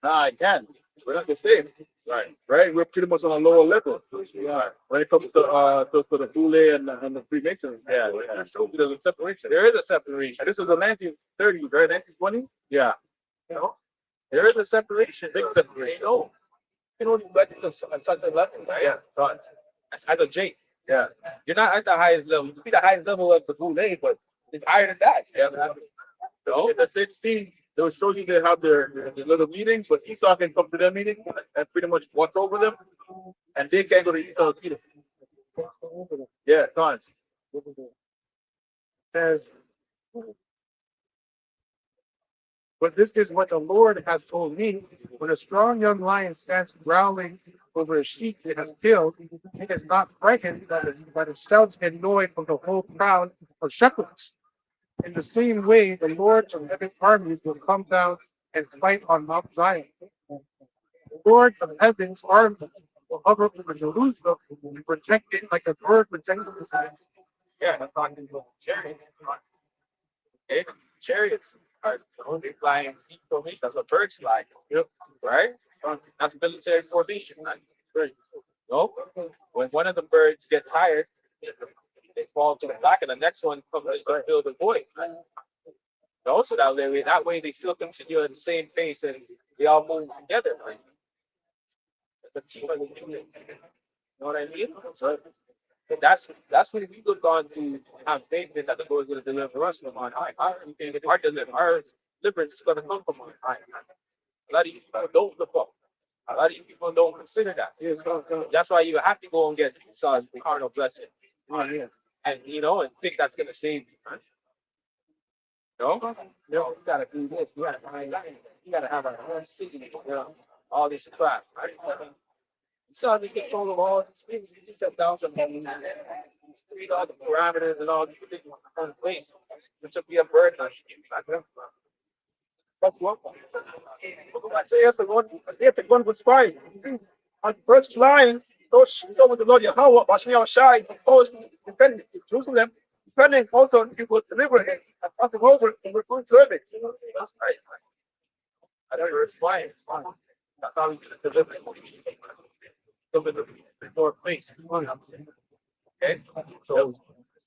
nah, I can't. We're not the same. Right. We're pretty much on a lower level. Yeah. When it comes to the Boule and the Freemasons. Yeah. There's a separation. There is a separation. And this is the 1930s, right? 1920s? Yeah. You know? There is a separation. Big separation. Oh. You know, but it's such a level, right? Yeah. Right. As a Jake. Yeah. You're not at the highest level. You be the highest level of the Boule, but it's higher than that. Yeah. So in the same scene, they will show you they have their little meetings, but Esau can come to their meeting and pretty much watch over them, and they can't go to Esau's meeting. Yeah, can't. Says, but this is what the Lord has told me. When a strong young lion stands growling over a sheep it has killed, it is not frightened by the shouts and noise from the whole crowd of shepherds. In the same way, the Lord of heaven's armies will come down and fight on Mount Zion. The Lord of heaven's armies will hover over Jerusalem and protect it like a bird protecting its nest. Yeah, that's talking about chariots. Okay, chariots are only flying deep formations. That's what birds fly. Yep. Right? That's military formation. Right? No? When one of the birds get tired, they fall to the back, and the next one comes to fill the void. No, so that way they still continue at the same pace and they all move together. Right? The team of the unit. You know what I mean? So and that's when we look on to have faith in that the Lord is going to deliver us from on high. Our deliverance is going to come from on high. A lot of you people don't look up. A lot of you people don't consider that. That's why you have to go and get Esau's carnal blessing. And and think that's gonna save you. Right? No, you gotta do this. You gotta find that. You gotta have a own city. All this crap. Right? So they control of all these things. You just set down some and read all the parameters and all these things in place, which will be a burden on you. But what? I say if the gun was fine. On first line, those with the Lord Yahweh, watching our shy, opposed, defending Jerusalem, defending also people deliver it, and passing over and referring to it. That's right. I don't know, it's fine. That's how we deliver it. Deliver before place. Okay, so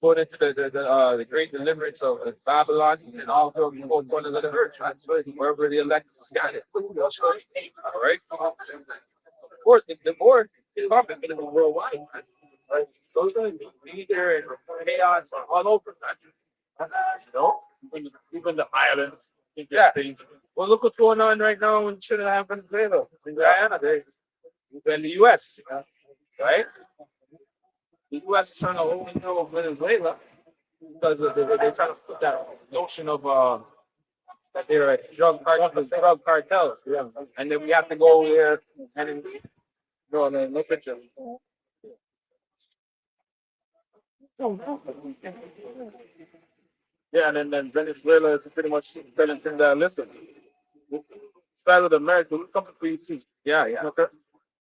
going into the great deliverance of Babylon and all the people of the earth, wherever the elect is scattered. All right. Of course, the more is coming in the worldwide. Right? So it's going to be there and chaos all over. Even the islands. Yeah. Well, look what's going on right now in Trinidad and Venezuela, in Guyana, in the U.S. Right? The U.S. is trying to overthrow Venezuela because they're trying to put that notion of that they're a drug cartels. Yeah. And then we have to go there and no picture. Yeah, and then Venezuela is pretty much telling them that listen, style of America, we're coming for you too. Yeah. Okay.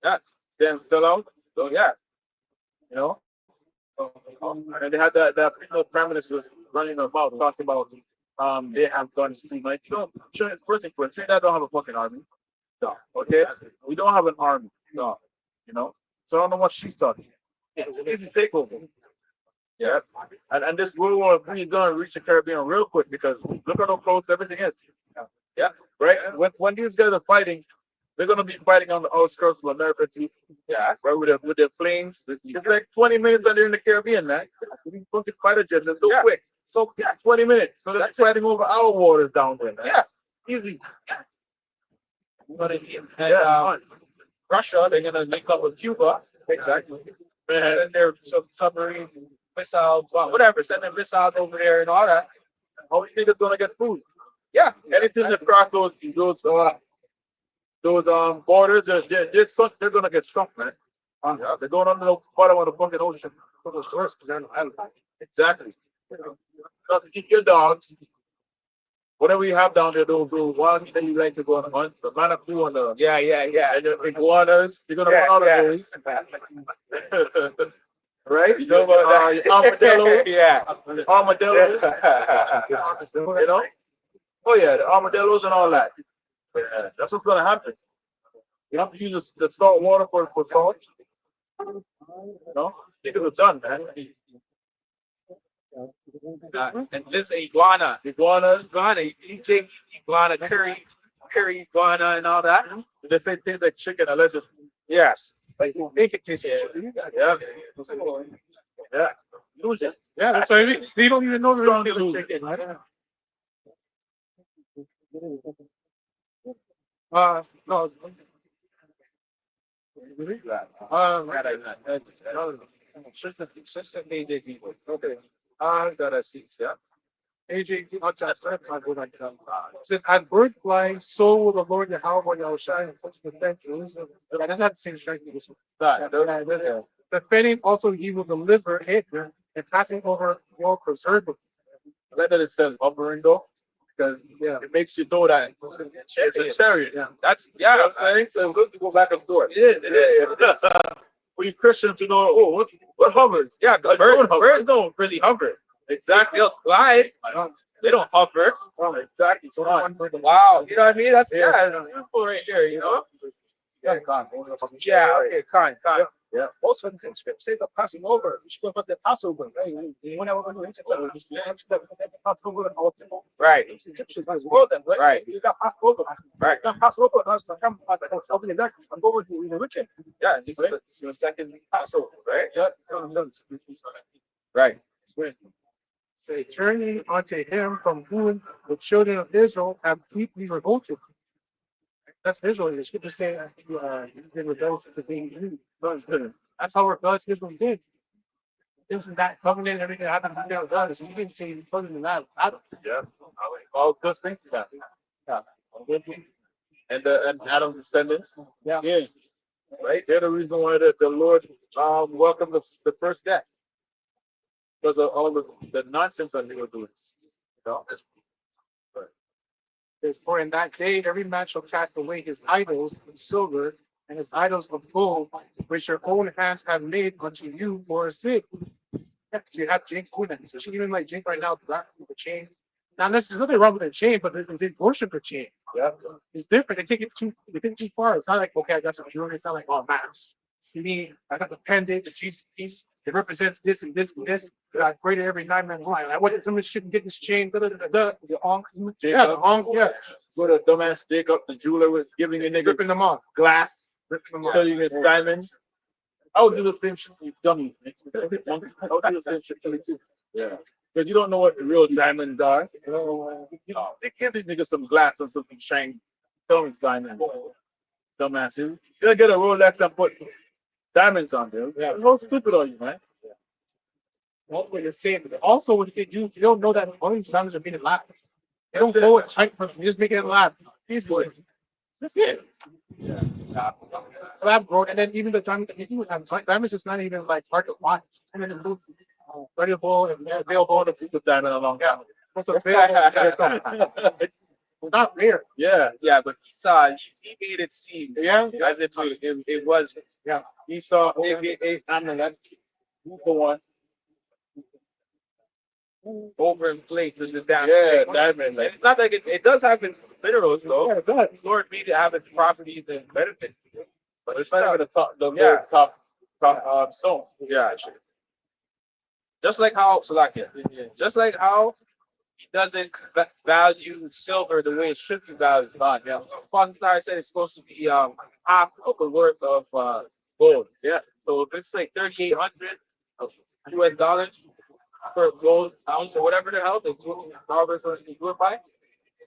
Yeah. Then sell out. So yeah. You know. And they had that prime minister was running about talking about they have guns too. Like, first thing first, Trinidad don't have a fucking army. No. Okay? We don't have an army. No. So I don't know what she's talking. It's a takeover. Yeah. And this World War III is gonna reach the Caribbean real quick because look at how close everything is. Yeah. Right? When these guys are fighting, they're gonna be fighting on the outskirts of America too. Yeah, right with their planes. It's like 20 minutes and they're in the Caribbean, man. These fucking fighter jets are so quick. So yeah, 20 minutes. So they're fighting over our waters down there, man. Yeah, easy. And Russia, they're gonna link up with Cuba. Exactly. Send their submarine missiles, whatever, send their missiles over there and all that. How do you think it's gonna get food? Yeah, anything across those borders, they're gonna get sunk, man. They're going under the bottom of the fucking ocean. Exactly. You have to keep your dogs whatever you have down there, those one that you like to go on the manapoo and the Yeah. and the iguanas, you're gonna run out of those. Right? You know about armadillo, Yeah. armadillos, you know? Oh yeah, the armadillos and all that. Yeah, that's what's gonna happen. You have to use the salt water for salt. You know? Think it was done, man. And this iguana, Iguanas, you take iguana curry iguana and all that. they say things like chicken allegedly. Yes. Like make it taste. Yeah. Yeah. Lose it. Yeah, that's what I mean. They don't even know they're Strong really lose it. chicken, right? No. Okay. I gotta see. Yeah. AJ, not just that, I would like to. It says, "As birds fly, so will the Lord Yahweh Yahushua and put the defend Jerusalem." That doesn't have the same strength as this one. Defending also, he will deliver it and passing over will preserve it. Let it says upper though, because it makes you know that it's a chariot. Yeah. That's You know what I'm saying? So it's good to go back and forth. It is. For you Christians to know, oh, what hovers? Yeah, Like, birds don't really hover. Exactly. They'll glide. They don't hover. Exactly. So Wow, you know what I mean? That's Yeah. it's beautiful right there. You know? yeah, God. Yeah. Okay. Kind. Yeah. Also, the script says the passing over. We should go about the Passover. Right. Egyptians as well. Then, right. You got Passover. Right. You got Passover. Come over the next. I'm going to the wicked. Yeah. This is the second Passover. Right. Yeah. Right. Say, turning unto him from whom the children of Israel have deeply revolted. That's Israel. The scripture saying they rebelled to being Jews. That's how rebellious Israel did. It was that covenant and everything that happened to them. So you didn't say further than that. Yeah. All good things to that. Yeah. And Adam's descendants. Yeah. Right? They're the reason why the Lord welcomed the first death. Because of all the nonsense that they were doing. You know? For in that day every man shall cast away his idols of silver and his idols of gold, which your own hands have made unto you for a sake. So you have drink Kuna. So she even like drink right now, black with the chain. Now there's nothing wrong with the chain, but they worship the chain. Yeah. It's different. They take it too far. It's not like, okay, I got some jewelry. It's not like, oh man, see me, I got the pendant, the Jesus piece. It represents this and this and this. I graded every 9-man line. I wanted somebody shouldn't get this chain. The onk. Yeah, the onk. Yeah. So the dumbass Jacob, the jeweler, was giving a nigga Ripping them off. glass, Ripping them off. telling his diamonds. I would do the same shit to you dummies. Man. I would do the same shit to you too. Yeah. Because you don't know what the real diamonds are. They give these niggas some glass and something shiny. Tell them it's diamonds. Dumbasses. You're gonna get a Rolex and put diamonds on there. Yeah. How stupid are you, man? What you're saying. But also, what they do, you don't know that all these diamonds are being laughed. They don't go and hype from just making it laugh. These boys. That's it. Yeah. Slab growth, and then even the diamonds that you do have, diamonds is not even like hard to find. And then it moves variable and available All the piece of diamond along. Yeah. What's available? It's not rare. Yeah. Yeah, but he made it seem Yeah. as if it was. Yeah. Esau, aka Amalek, the one. Overinflated the damn Yeah, thing. diamond. It's not like it does have its minerals though. Yeah, it does. Lord made it have its properties and benefits. But it's not even the Yeah. top stone. Yeah. Just like how just like how he doesn't value silver the way it should be valued. Yeah. Father said it's supposed to be half of the worth of gold. Yeah. So if it's like 3,800 US dollars per gold ounce or whatever the hell the dollars are by,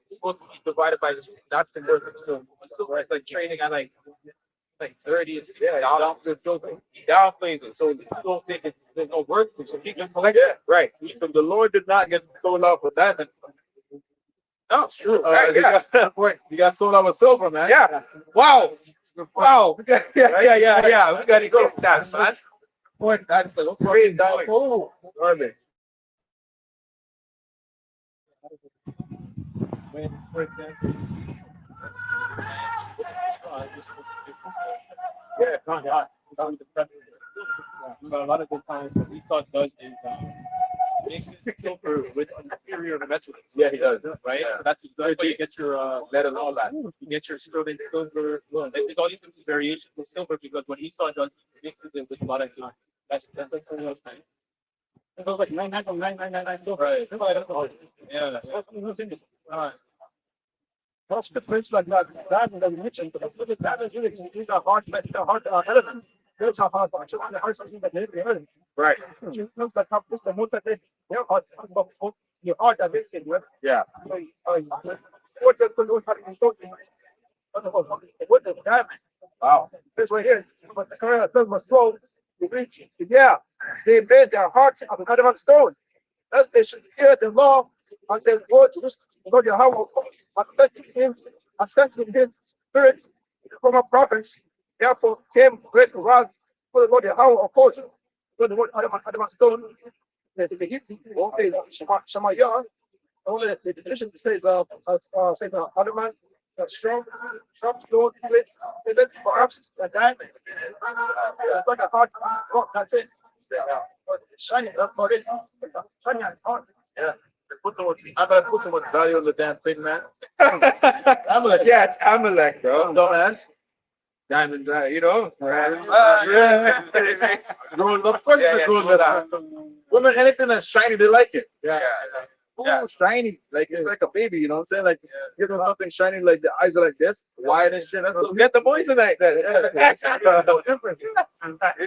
it's supposed to be divided by that's the worth of silver. It's like trading at like 30, it's dollars. He downplays it. So you don't think there's no worth to it. So he can collect it. Right. So the Lord did not get sold out for diamond. No, it's true. He got sold out with silver, man. Yeah. Wow. Wow. Yeah. We gotta get that, man. Boy, that's a great dollar. Oh, garbage. when, for example, yeah, not hot. But a lot of the times what Esau does is mixes silver with inferior metals. Yeah, he does. Right? So that's why you get your lead and all that. You get your sterling silver. There's all these variations of silver because what Esau does, he mixes it with a lot of that's like the thing. It goes like 99999 silver. Right. Yeah. That's the place like that mentioned, but the diamonds really, these are hard, elements. Those are hard, but the hard something that they earn. Right. You know, the top, this the most that they're hard, but your heart are basically with. Yeah. What the diamond? Wow. This right here, but the current was slow. Yeah, they made their hearts of adamant stone. As they should hear the law and the word just Lord Yahweh, accepting him spirit from a prophet. Therefore came great wrath for the Lord Yahweh opposed to the word adamant stone. The okay, Shemaiah, only the tradition says adamant, strong, sharp stone, is it perhaps a diamond? It's like a hard rock, that's it. Shiny, that's what it is. Shiny and hard. Yeah. I'm gonna put so much value on the damn thing, man. Amalek. Yeah, it's Amalek, bro. Dumbass. Diamond, you know. Growing up, of course, it's growing up. Women, anything that's shiny, they like it. Yeah. Oh, shiny, like it's like a baby, you know what I'm saying? Like give them something shiny, like the eyes are like this, wide and shit. Get the boys tonight. Then. No different. You know what I'm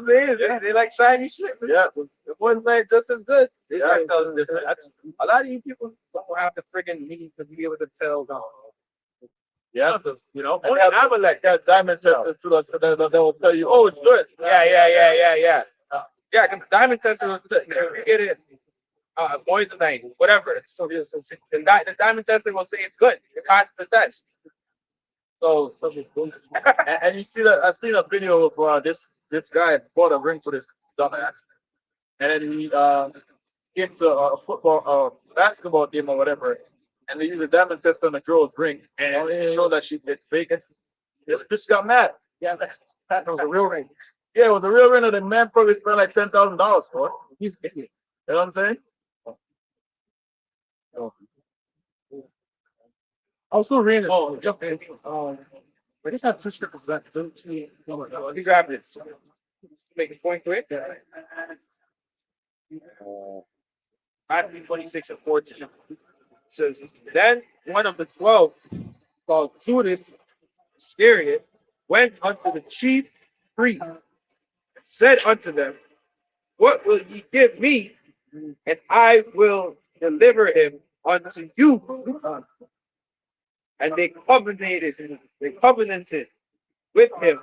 saying? They like shiny shit. Yeah, The boys like just as good. Yeah. A lot of you people don't have the friggin' need to be able to tell. yeah. You know, Only Amalek got diamond testers to us, so they'll tell you, oh, it's good. Yeah. Yeah, diamond tester, you get it. Boys tonight, whatever. So the diamond tester will say it's good. It passes the test. So, and you see that I've seen a video of this guy bought a ring for this dumbass, and then he came to a football basketball team or whatever, and they used a diamond test on the girl's ring, and it showed that she did bacon. This bitch got mad. Yeah, that was a real ring. Yeah, it was a real ring, and the man probably spent like $10,000 for it. He's idiot. You know what I'm saying? Also, reading. Oh, jump in. We just have two scriptures left. Let me grab this. Make a point to it. Matthew 26:14 says, Then one of the 12, called Judas Iscariot, went unto the chief priests and said unto them, What will ye give me? And I will deliver him unto you. And they covenanted with him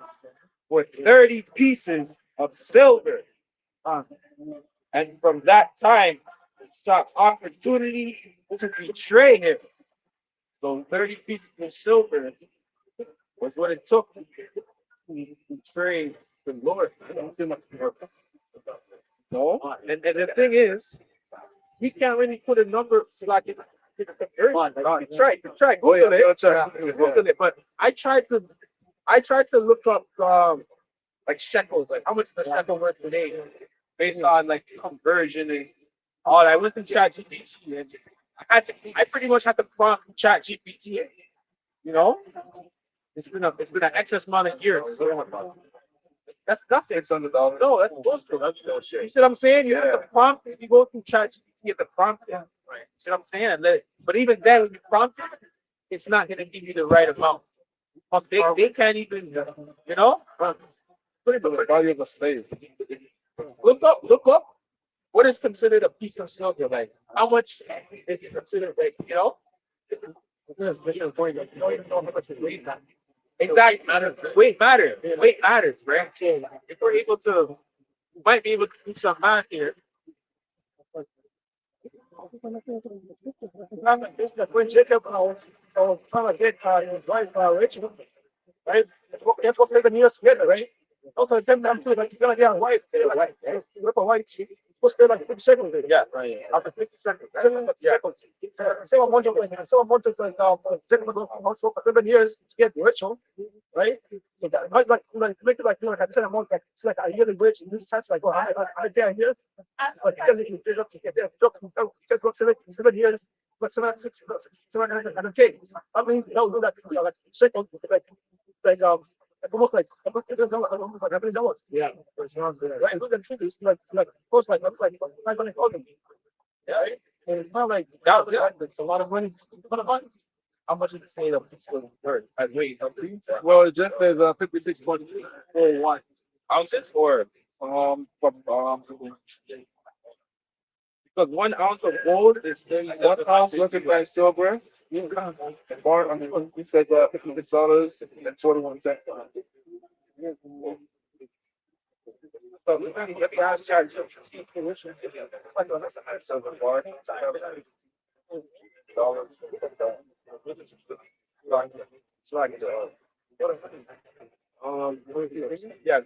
for 30 pieces of silver. And from that time, they sought opportunity to betray him. So 30 pieces of silver was what it took to betray the Lord. No, and the thing is, he can't really put a number so I can try Google it. But I tried to look up like shekels, like how much is a shekel worth today, based on like conversion and all that. I went to ChatGPT and I pretty much had to prompt ChatGPT. You know, it's been an excess amount of years. That's nothing. $600. No, that's bullshit. That's bullshit. You see what I'm saying? You have to prompt. If you go through ChatGPT, you have to prompt it. Right. You see what I'm saying? And but even then, when you prompt it, it's not going to give you the right amount. They can't even, you know. The value of a slave. Look up. What is considered a piece of silver? Like, how much is it considered? Like, you know. You don't even know how much it weighs. Exactly. Weight matters. Weight matters, right? So if we're able to, we might be able to do some math here. When Jacob was trying to get his wife Rachel, right? That's what 7 years together, right? Also, at the same time, too, like you're gonna get a wife, right? You have a wife, she's was there like 50 seconds. Yeah, right. After 50 seconds. Yeah. Say one month, say 1 month, also for 7 years to get ritual, right? So that, make it like, I said, a month, like, it's like a yearly wage in this sense, like, oh, I get a year. But because if you did up to get there, just go 7 years, but 700K. I mean, do that, like, second, almost like $1 million. Yeah. Right. And look at this, like, cost like 500,000. Yeah. Right? And it's not like that. Yeah, it's a lot of money. It's a lot of money. How much did it say the piece was worth? Wait, Well, it just says 56.41 ounces or from because 1 ounce of gold is 1 ounce looking like silver. Bar, I mean, it says $56.41. So let me ask you, silver bar. Dollars. Yeah.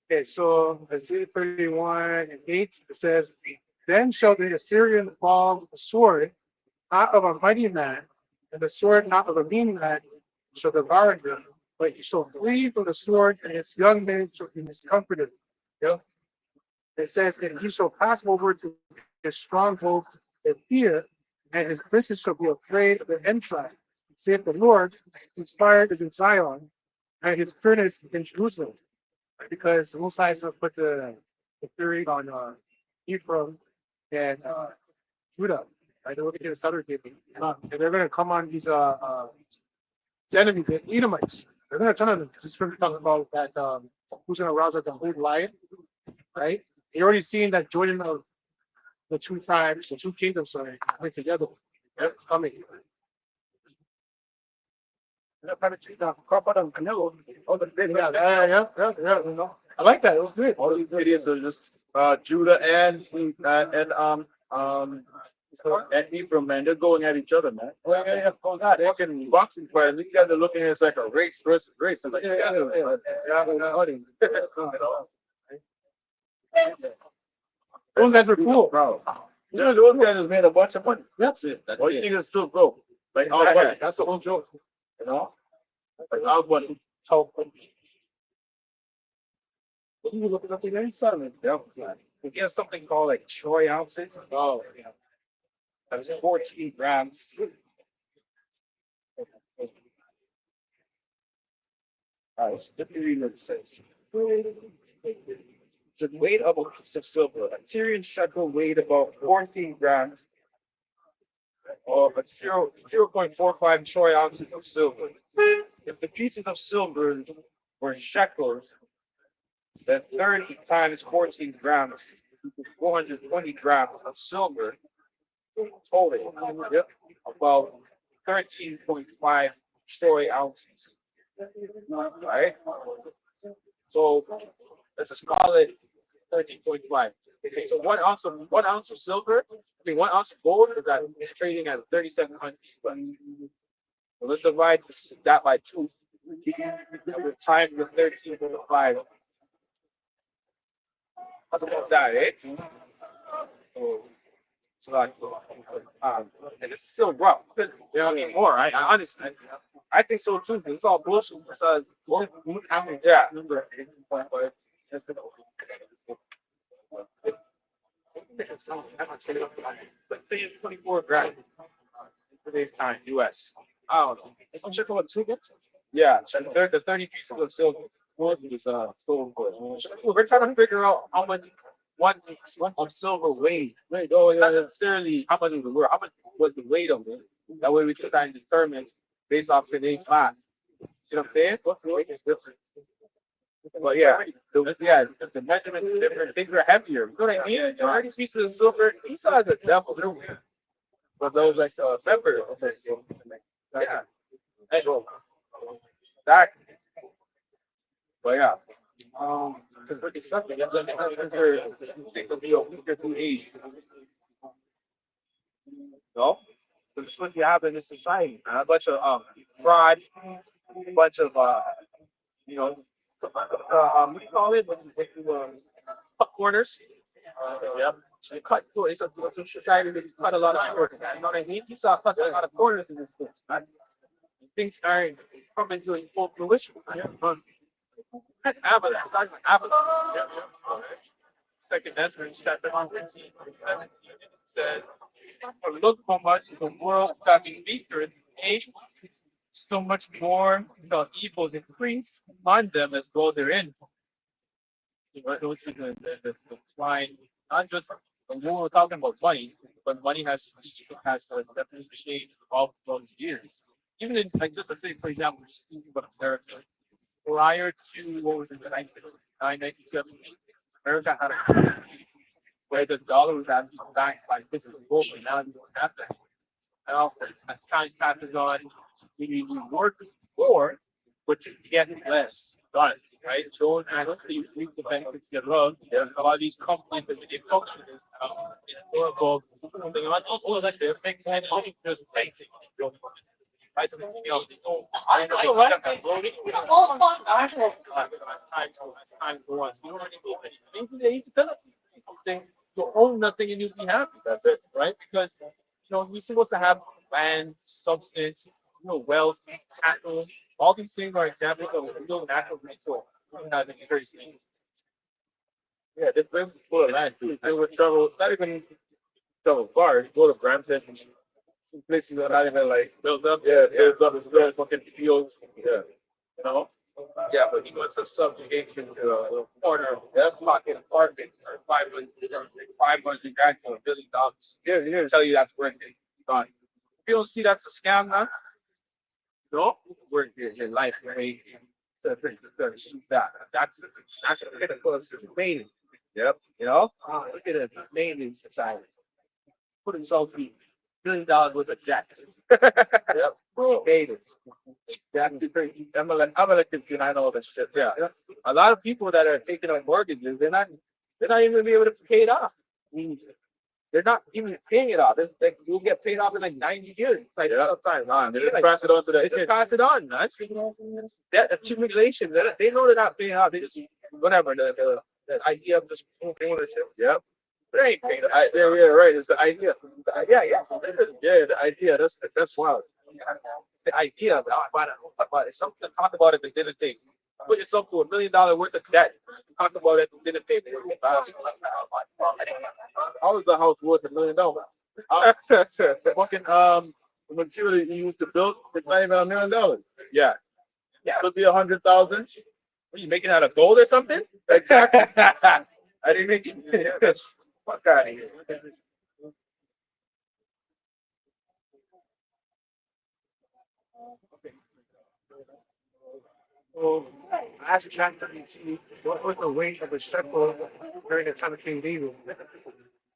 Okay, so Isaiah 31:8, it says, then shall the Assyrian fall with the sword, not of a mighty man, and the sword not of a mean man shall devour him, but he shall flee from the sword, and his young men shall be discomforted. Yeah. It says, and he shall pass over to his stronghold in fear, and his princes shall be afraid of the entrance. Saith the Lord, whose fire is in Zion, and his furnace in Jerusalem. Because the Most High is going to put the fury on Ephraim and Judah. Right? They're looking at the southern kingdom. And they're going to come on these enemies, the Edomites. They're going to turn on them. This is talking about that who's going to rouse up the whole lion, right? You're already seeing that joining of the two tribes, the two kingdoms, sorry, coming together. It's coming. Yeah, you know. I like that. It was good. All these videos are just Judah and Ephraim, man. They're going at each other, man. Oh God, They're fucking boxing fight. These guys are looking at it as like a race versus race. I'm like, Those guys were cool. bro. You know, those guys have made a bunch of money. that's it. That's What do you it. think is still broke? Like, all Exactly. money. That's the whole joke. You know? Like, all money. So, What are you looking up again? Son, we get something called like troy ounces. Oh, yeah. That's 14 grams. All right, let me read what it says. The weight of a piece of silver. A Tyrian shekel weighed about 14 grams. Or but 0.45 troy ounces of silver. If the pieces of silver were shekels, then 30 times 14 grams, 420 grams of silver total. Yep, about 13.5 troy ounces. Right? So let's just call it 13.5. Okay, so 1 ounce of silver, 1 ounce of gold is trading at 3,700. But so let's divide that by 2. With times the 13.5. That's about that, eh? So like, and this is still rough. You know, I mean, more. I honestly, I think so too. It's all bullshit. Besides, yeah. Let's say it's 24 grand in today's time, US. I don't know. Let's check out the yeah, the 30 pieces of silver. Is silver. We're trying to figure out how much one of silver weight. It's not necessarily how much it was worth, how much was the weight of it. That way we can try and determine based off today's math. You know what I'm saying? What's the weight is different. But yeah, the measurement is different. Things are heavier. You know what I mean? 30 pieces of silver, he saw the devil. But those like pepper. Yeah. Exactly. But yeah. Because with the something, that's like it could be a week or 2 days. No? But it's what you have in this society. A bunch of fraud, a bunch of you know, what do you call it? cut corners. Yep. So you cut corners. It's a society that you cut a lot of corners. You know what I mean? He saw cuts a lot of corners in this place. Right? Things aren't coming to full fruition. That's Avalon. It's not Avalon. Yep. Second Ezra chapter 15, verse 17. It says, "For look how much the world got weaker in age, so much more the evils increase on them as though they're in." Those are the decline, not just when we're talking about money, but money has definitely changed all those years. Even in, like, just to say, for example, just thinking about America, prior to what was it, the 1969, 1970, America had a where the dollar was actually backed by physical gold, but now you don't have that. Now, as time passes on, we work more, but you get less done, right? So I don't think you reap the benefits thereof. A lot of these companies that they function is it's more about something like also like they make money just painting. Right? So, you know, I know like as time goes on, you don't really maybe they sell it something you own nothing and you'll be happy. That's it, right? Because you're supposed to have land, substance, wealth, capital. All these things are examples of real natural resource. We don't have any very things. Yeah, this place is full of land too. They would travel, not even travel far. You go to Brampton, some places that are not even like built up. Yeah, built up. It's still fucking fields. Yeah, you know. Yeah, but he wants a subjugation to a corner of that pocket apartment or 500 grand to $1 billion. Yeah, tell you that's worth it. Done. If you don't see that's a scam, man, no, worth your life, right? To shoot that. That's a critical maintenance. Yep. Look at it, maintenance society. Put himself $1 billion worth of jets. Yep. Haters. That's crazy. I'm gonna let you deny all this shit. Yeah. A lot of people that are taking on mortgages, they're not even gonna be able to pay it off. I mean, they're not even paying it off. It's like you'll get paid off in like 90 years. Like sometimes, man. They just pass it on to the They just pass it on, man. That accumulation, they know they're not paying off. They just whatever the idea of just ownership. Yep. They ain't paying. Yeah, right. It's the idea. Yeah. Yeah, the idea. That's wild. The idea of but it's something to talk about at the dinner table. Put yourself to $1 million worth of debt. Talk about it at the dinner table. How is the house worth $1 million? The fucking the material you used to build, it's not even $1 million. Yeah. Yeah. It could be 100,000. Are you making out of gold or something? Exactly. I didn't make it. Fuck out of here. So I asked ChatGPT what was the weight of a shekel during the time of King David,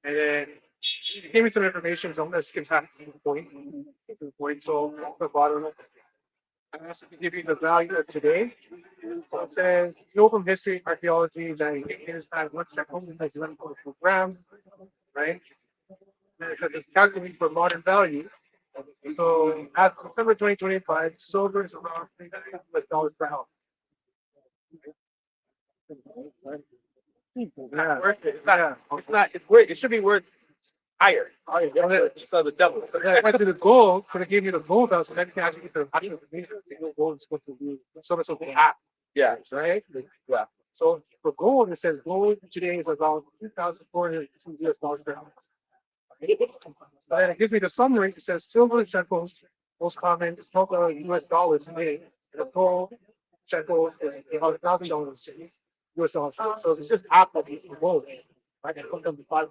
and then he gave me some information. So I'm gonna skip past the point. So at the bottom, I asked him to give you the value of today. So it says, from history, archaeology, that in his time, one shekel has 11.4 grams, right? And it says it's calculated for modern value. So as of September 2025, silver is around $300 per ounce. Yeah. Worth it. It's not. It's worth. It should be worth higher. So the double. Yeah, I went to the gold, so they gave me the gold value, so then you can actually get the actual information. They know gold is supposed to be so at. Yeah. Right? Yeah. So for gold, it says gold today is about $2,402 per ounce. And it gives me the summary. It says silver shekels, most common is US dollars today. The gold shekel is about $1,000 US dollars. So it's just half of the gold. I can put them to $500.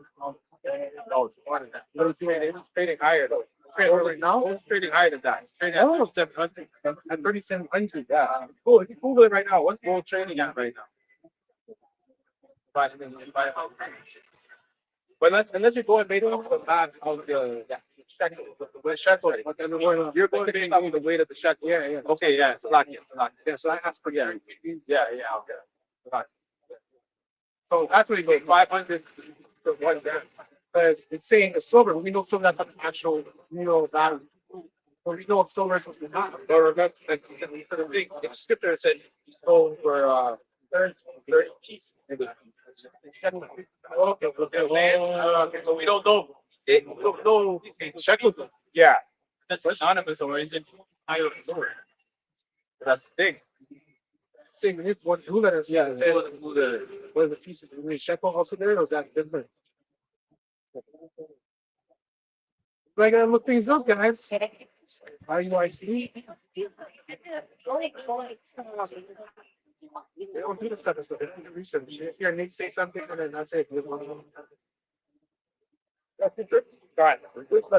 But it's trading higher though. Right now, it's trading higher than that. It's trading at 700. At 3,700. Yeah. Cool. If you Google it right now, what's gold trading at right now? But unless you're going based off the math of the shekel, the shekel, you're going based off the weight of the shekel. Yeah. Okay, yeah, it's a lot. Yeah, so I asked for Yeah, okay. So that's what you get 500 for 1 gram. because it's saying the silver, we know silver that's not the actual real value. But we know silver is supposed to be not. But remember, the thing, the scripture said you sold for 30 pieces. Okay, so we don't know. We don't know. Shekels. Yeah, That's anonymous, or is it higher or lower? that's the thing. Same, it's one, two letters. Yeah, Say what is the piece of the shekel also there, or is that different? I gotta look things up, guys. IUIC. They don't do this type of stuff. They don't do research. You hear Nick say something and then that's it. Right.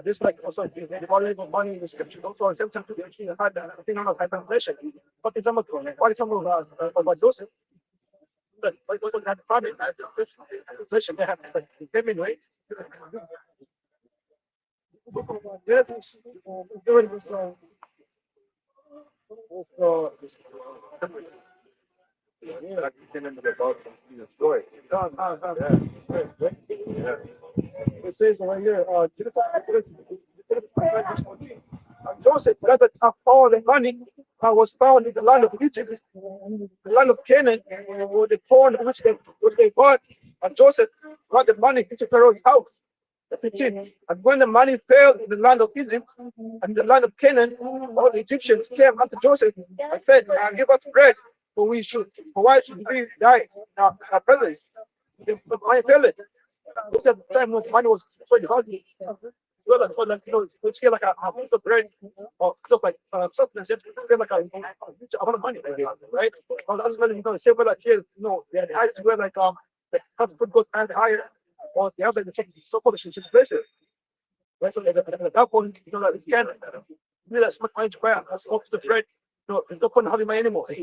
This like also the volume money in the scripture. Also, sometimes they actually had a thing on hyperinflation. What is some of what is some of Joseph? But what that problem? Inflation they have determined way. Yes, doing this. Yeah, I can remember about the story. It says right here, Joseph gathered up all the money that was found in the land of Egypt, the land of Canaan, with the corn which they bought. And Joseph brought the money into Pharaoh's house. The 15. And when the money failed in the land of Egypt and the land of Canaan, all the Egyptians came unto Joseph and said, give us bread, for why should we die in our presence? The money failed. Most of the time when money was so hardly it's like a piece of bread or stuff like substance, it's like a huge amount of money, right? Well, that's when you know, say, well, like here, no, they had to wear like the food goes higher, or the other, the so-called situation. Right, so at that point, you know, like, you can't do that much money to buy that's off the bread. No, there's no point in having money anymore. At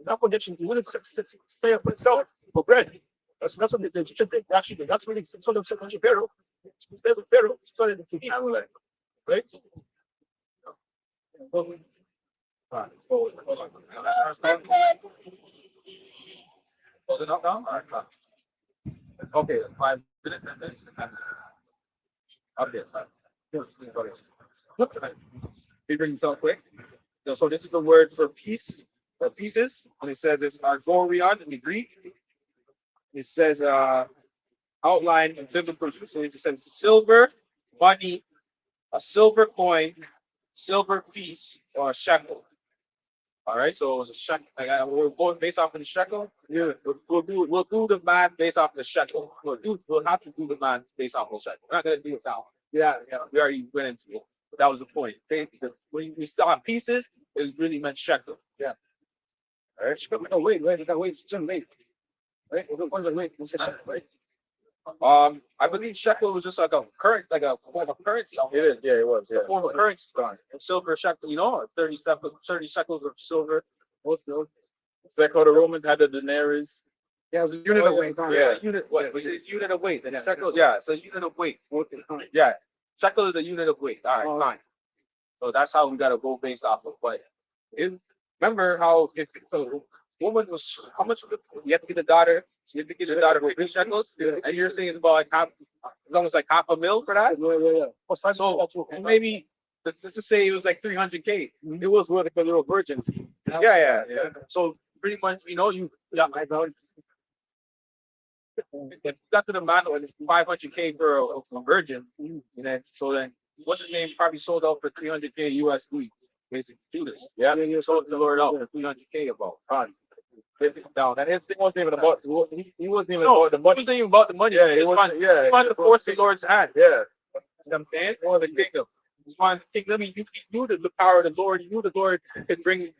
that point, you wouldn't stay up for itself for bread. That's what the Egyptian thing actually did. That's really sort of second Pharaoh. Instead of Pharaoh, started to eat, right? Close it up now? All right, fine. Okay, 5 minutes and then update. He brings up quick. So this is the word for peace, or pieces, and it says it's argorion in the Greek. It says outline in biblical usage. It says silver, money, a silver coin, silver piece, or a shekel. All right, so it's a shekel. We're going based off of the shekel. Yeah, we'll do the math based off of the shekel. We'll have to do the math based off of the shekel. We're not gonna do it now. Yeah, we already went into it. But that was the point. When we saw pieces, it really meant shekel. Yeah. All right. No, wait, it's just wait. Right? Right? I believe shekel was just like a current, like a form of currency. It is, yeah, it was, yeah. A form of currency. And silver shekel, 30 shekels of silver. It's like how the Romans had the denarius. Yeah, it was a unit of weight. Yeah, unit what? It's unit of weight. And shekel, yeah, it's a unit of weight. Yeah, shekel is a unit of weight. All right, fine. So that's how we gotta go based off of. But remember how if the woman was how much you have to get the daughter? So you have to get the daughter for 3 shekels, and you're saying about like half, it's almost like half a mil for that. Yeah. So maybe let's just say it was like 300K. It was worth because they were virgins. Yeah. So pretty much, you I know. If got to the amount of 500K for a virgin, and then what's his name probably sold out for 300K USD. Basically, Judas. Yeah, sold the Lord out for 300K about. No, that is thing wasn't even about. He wasn't even about the money. It wasn't even about the money. Yeah, it wasn't. Yeah, he wanted to force the Lord's hand. Yeah, you know what I'm saying, or the kingdom. He wanted the kingdom. He knew the power of the Lord. He knew the Lord could bring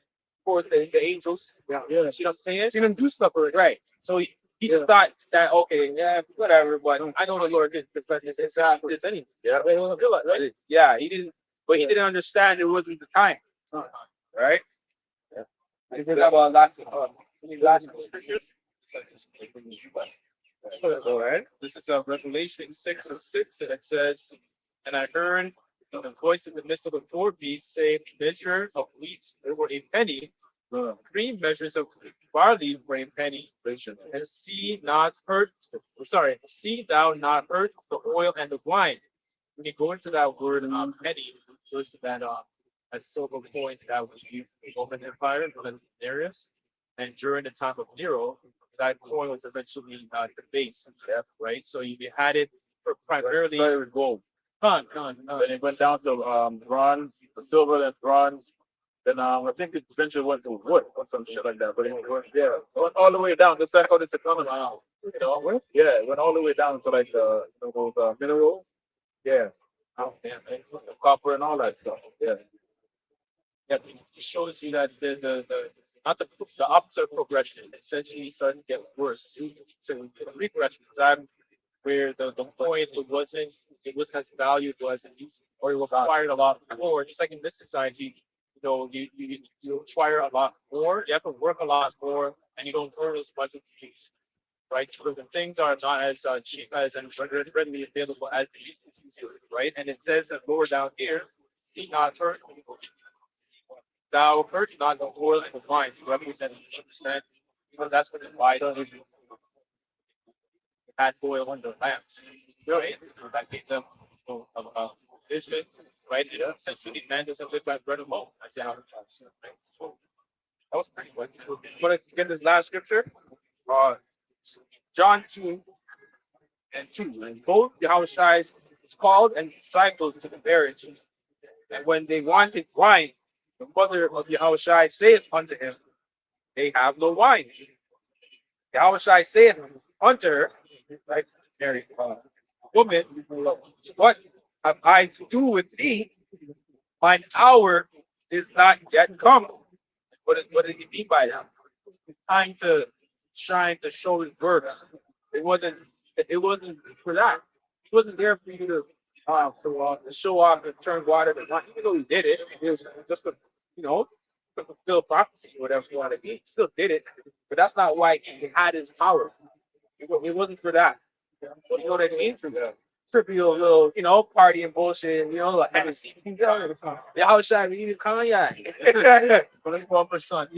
forth the angels. Yeah. You know what I'm saying? Seen him do stuff already. Right. So he just thought that okay, yeah, whatever. But I know the Lord did this anyway. Yeah. Right? Yeah, he didn't. But he didn't understand it wasn't the time. Right. Yeah. I think that was last scriptures. All right. This is Revelation 6:6, and it says, "And I heard the voice in the midst of the 4 beasts say, measure of wheat for a penny, 3 measures of barley for a penny, and see thou not hurt the oil and the wine." When you go into that word penny, it goes to that silver coin that was used in the Roman Empire, the denarius. And during the time of Nero, that coin was eventually debased, right? So you had it primarily Started with gold. con. Then it went down to bronze, silver, and bronze. Then I think it eventually went to wood or some shit like that. But it went all the way down. Just like how this economy now. You know, yeah, it went all the way down to like those minerals. Yeah, Oh, damn, man. copper and all that stuff. Yeah. Yeah, it shows you that the not the opposite progression essentially starts to get worse. So the regression time where the point it wasn't as valued as it used, or it required a lot more. Just like in this society, you require a lot more. You have to work a lot more, and you don't earn as much as you used, right? So the things are not as cheap as and readily available as they used to, right? And it says that lower down here, see not hurt. Thou hurt not the oil and the wine to represent 100%, because that's what the wine had oil on the lamps. Right? That gave them vision, right? It essentially man doesn't live by bread alone. That's how it was. Right? So that was pretty good. Want to get this last scripture? John 2:2. And both Yahushua is called and disciples to the marriage. And when they wanted wine, the mother of Yahushua saith unto him, they have no wine. Yahushua saith unto her, right, Mary, woman, what have I to do with thee? Mine hour is not yet come. What did he mean by that? It's time to shine, to show his works. It wasn't for that. It wasn't there for you to show off and turn water to wine. Even though he did it, it was just to fulfill prophecy or whatever you want to be. He still did it, but that's not why he had his power. It wasn't for that. You know what I mean? Trivial little, party and bullshit, like Hennessy. Yeah, how should I be eating cognac? But let's go for son,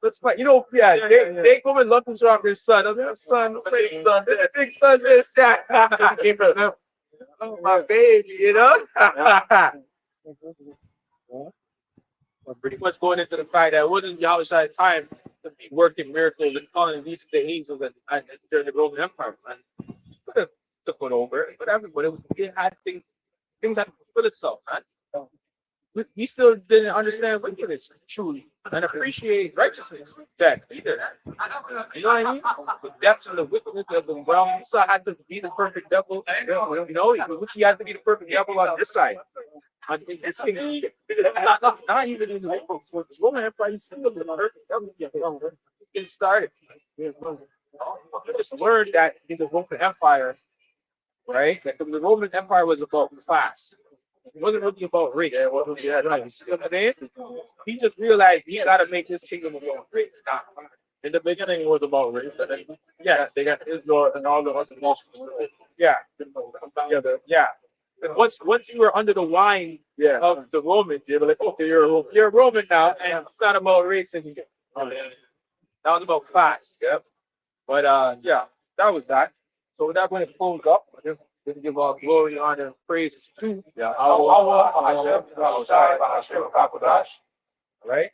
Let's fight. They go and love to drop their son. Son, big son, big son, this, yeah. Oh, my baby, Pretty much going into the fact that it wasn't Yahushua's time to be working miracles and calling these the angels during the Roman Empire, man. To put over, whatever, but it had things had to fulfill itself, man. We still didn't understand wickedness truly and appreciate righteousness that either. You know what I mean? The depth and the wickedness of the realm. Esau had to be the perfect devil, which he had to be the perfect devil on this side. On this kingdom. Not even in the Roman Empire, he's still the perfect devil. Getting started. You just learned that in the Roman Empire, right? Like the Roman Empire was about class. It wasn't really about race. Yeah, it wasn't. Yeah, right. You see what I'm saying? He just realized he got to make this kingdom about race. In the beginning, it was about race. Yeah, they got Israel and all the other nations. Yeah, together. Yeah. And once you were under the wine of the Romans, they were like, okay, you're a Roman now, and it's not about race anymore. That was about class. Yep. But yeah, that was that. So with that, when it closed up, I just give all glory, honor, and praises to Allah. Right?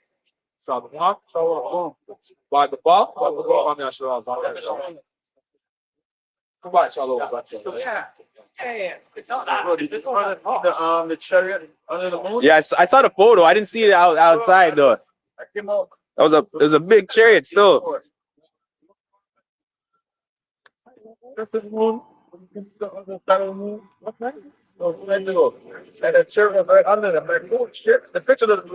So by the ball, I'm not sure. So yeah. It's not the chariot under the moon. Yes, I saw the photo. I didn't see it outside though. It was a big chariot still. That's the moon. Okay. So, and the chariot right under them. The picture of the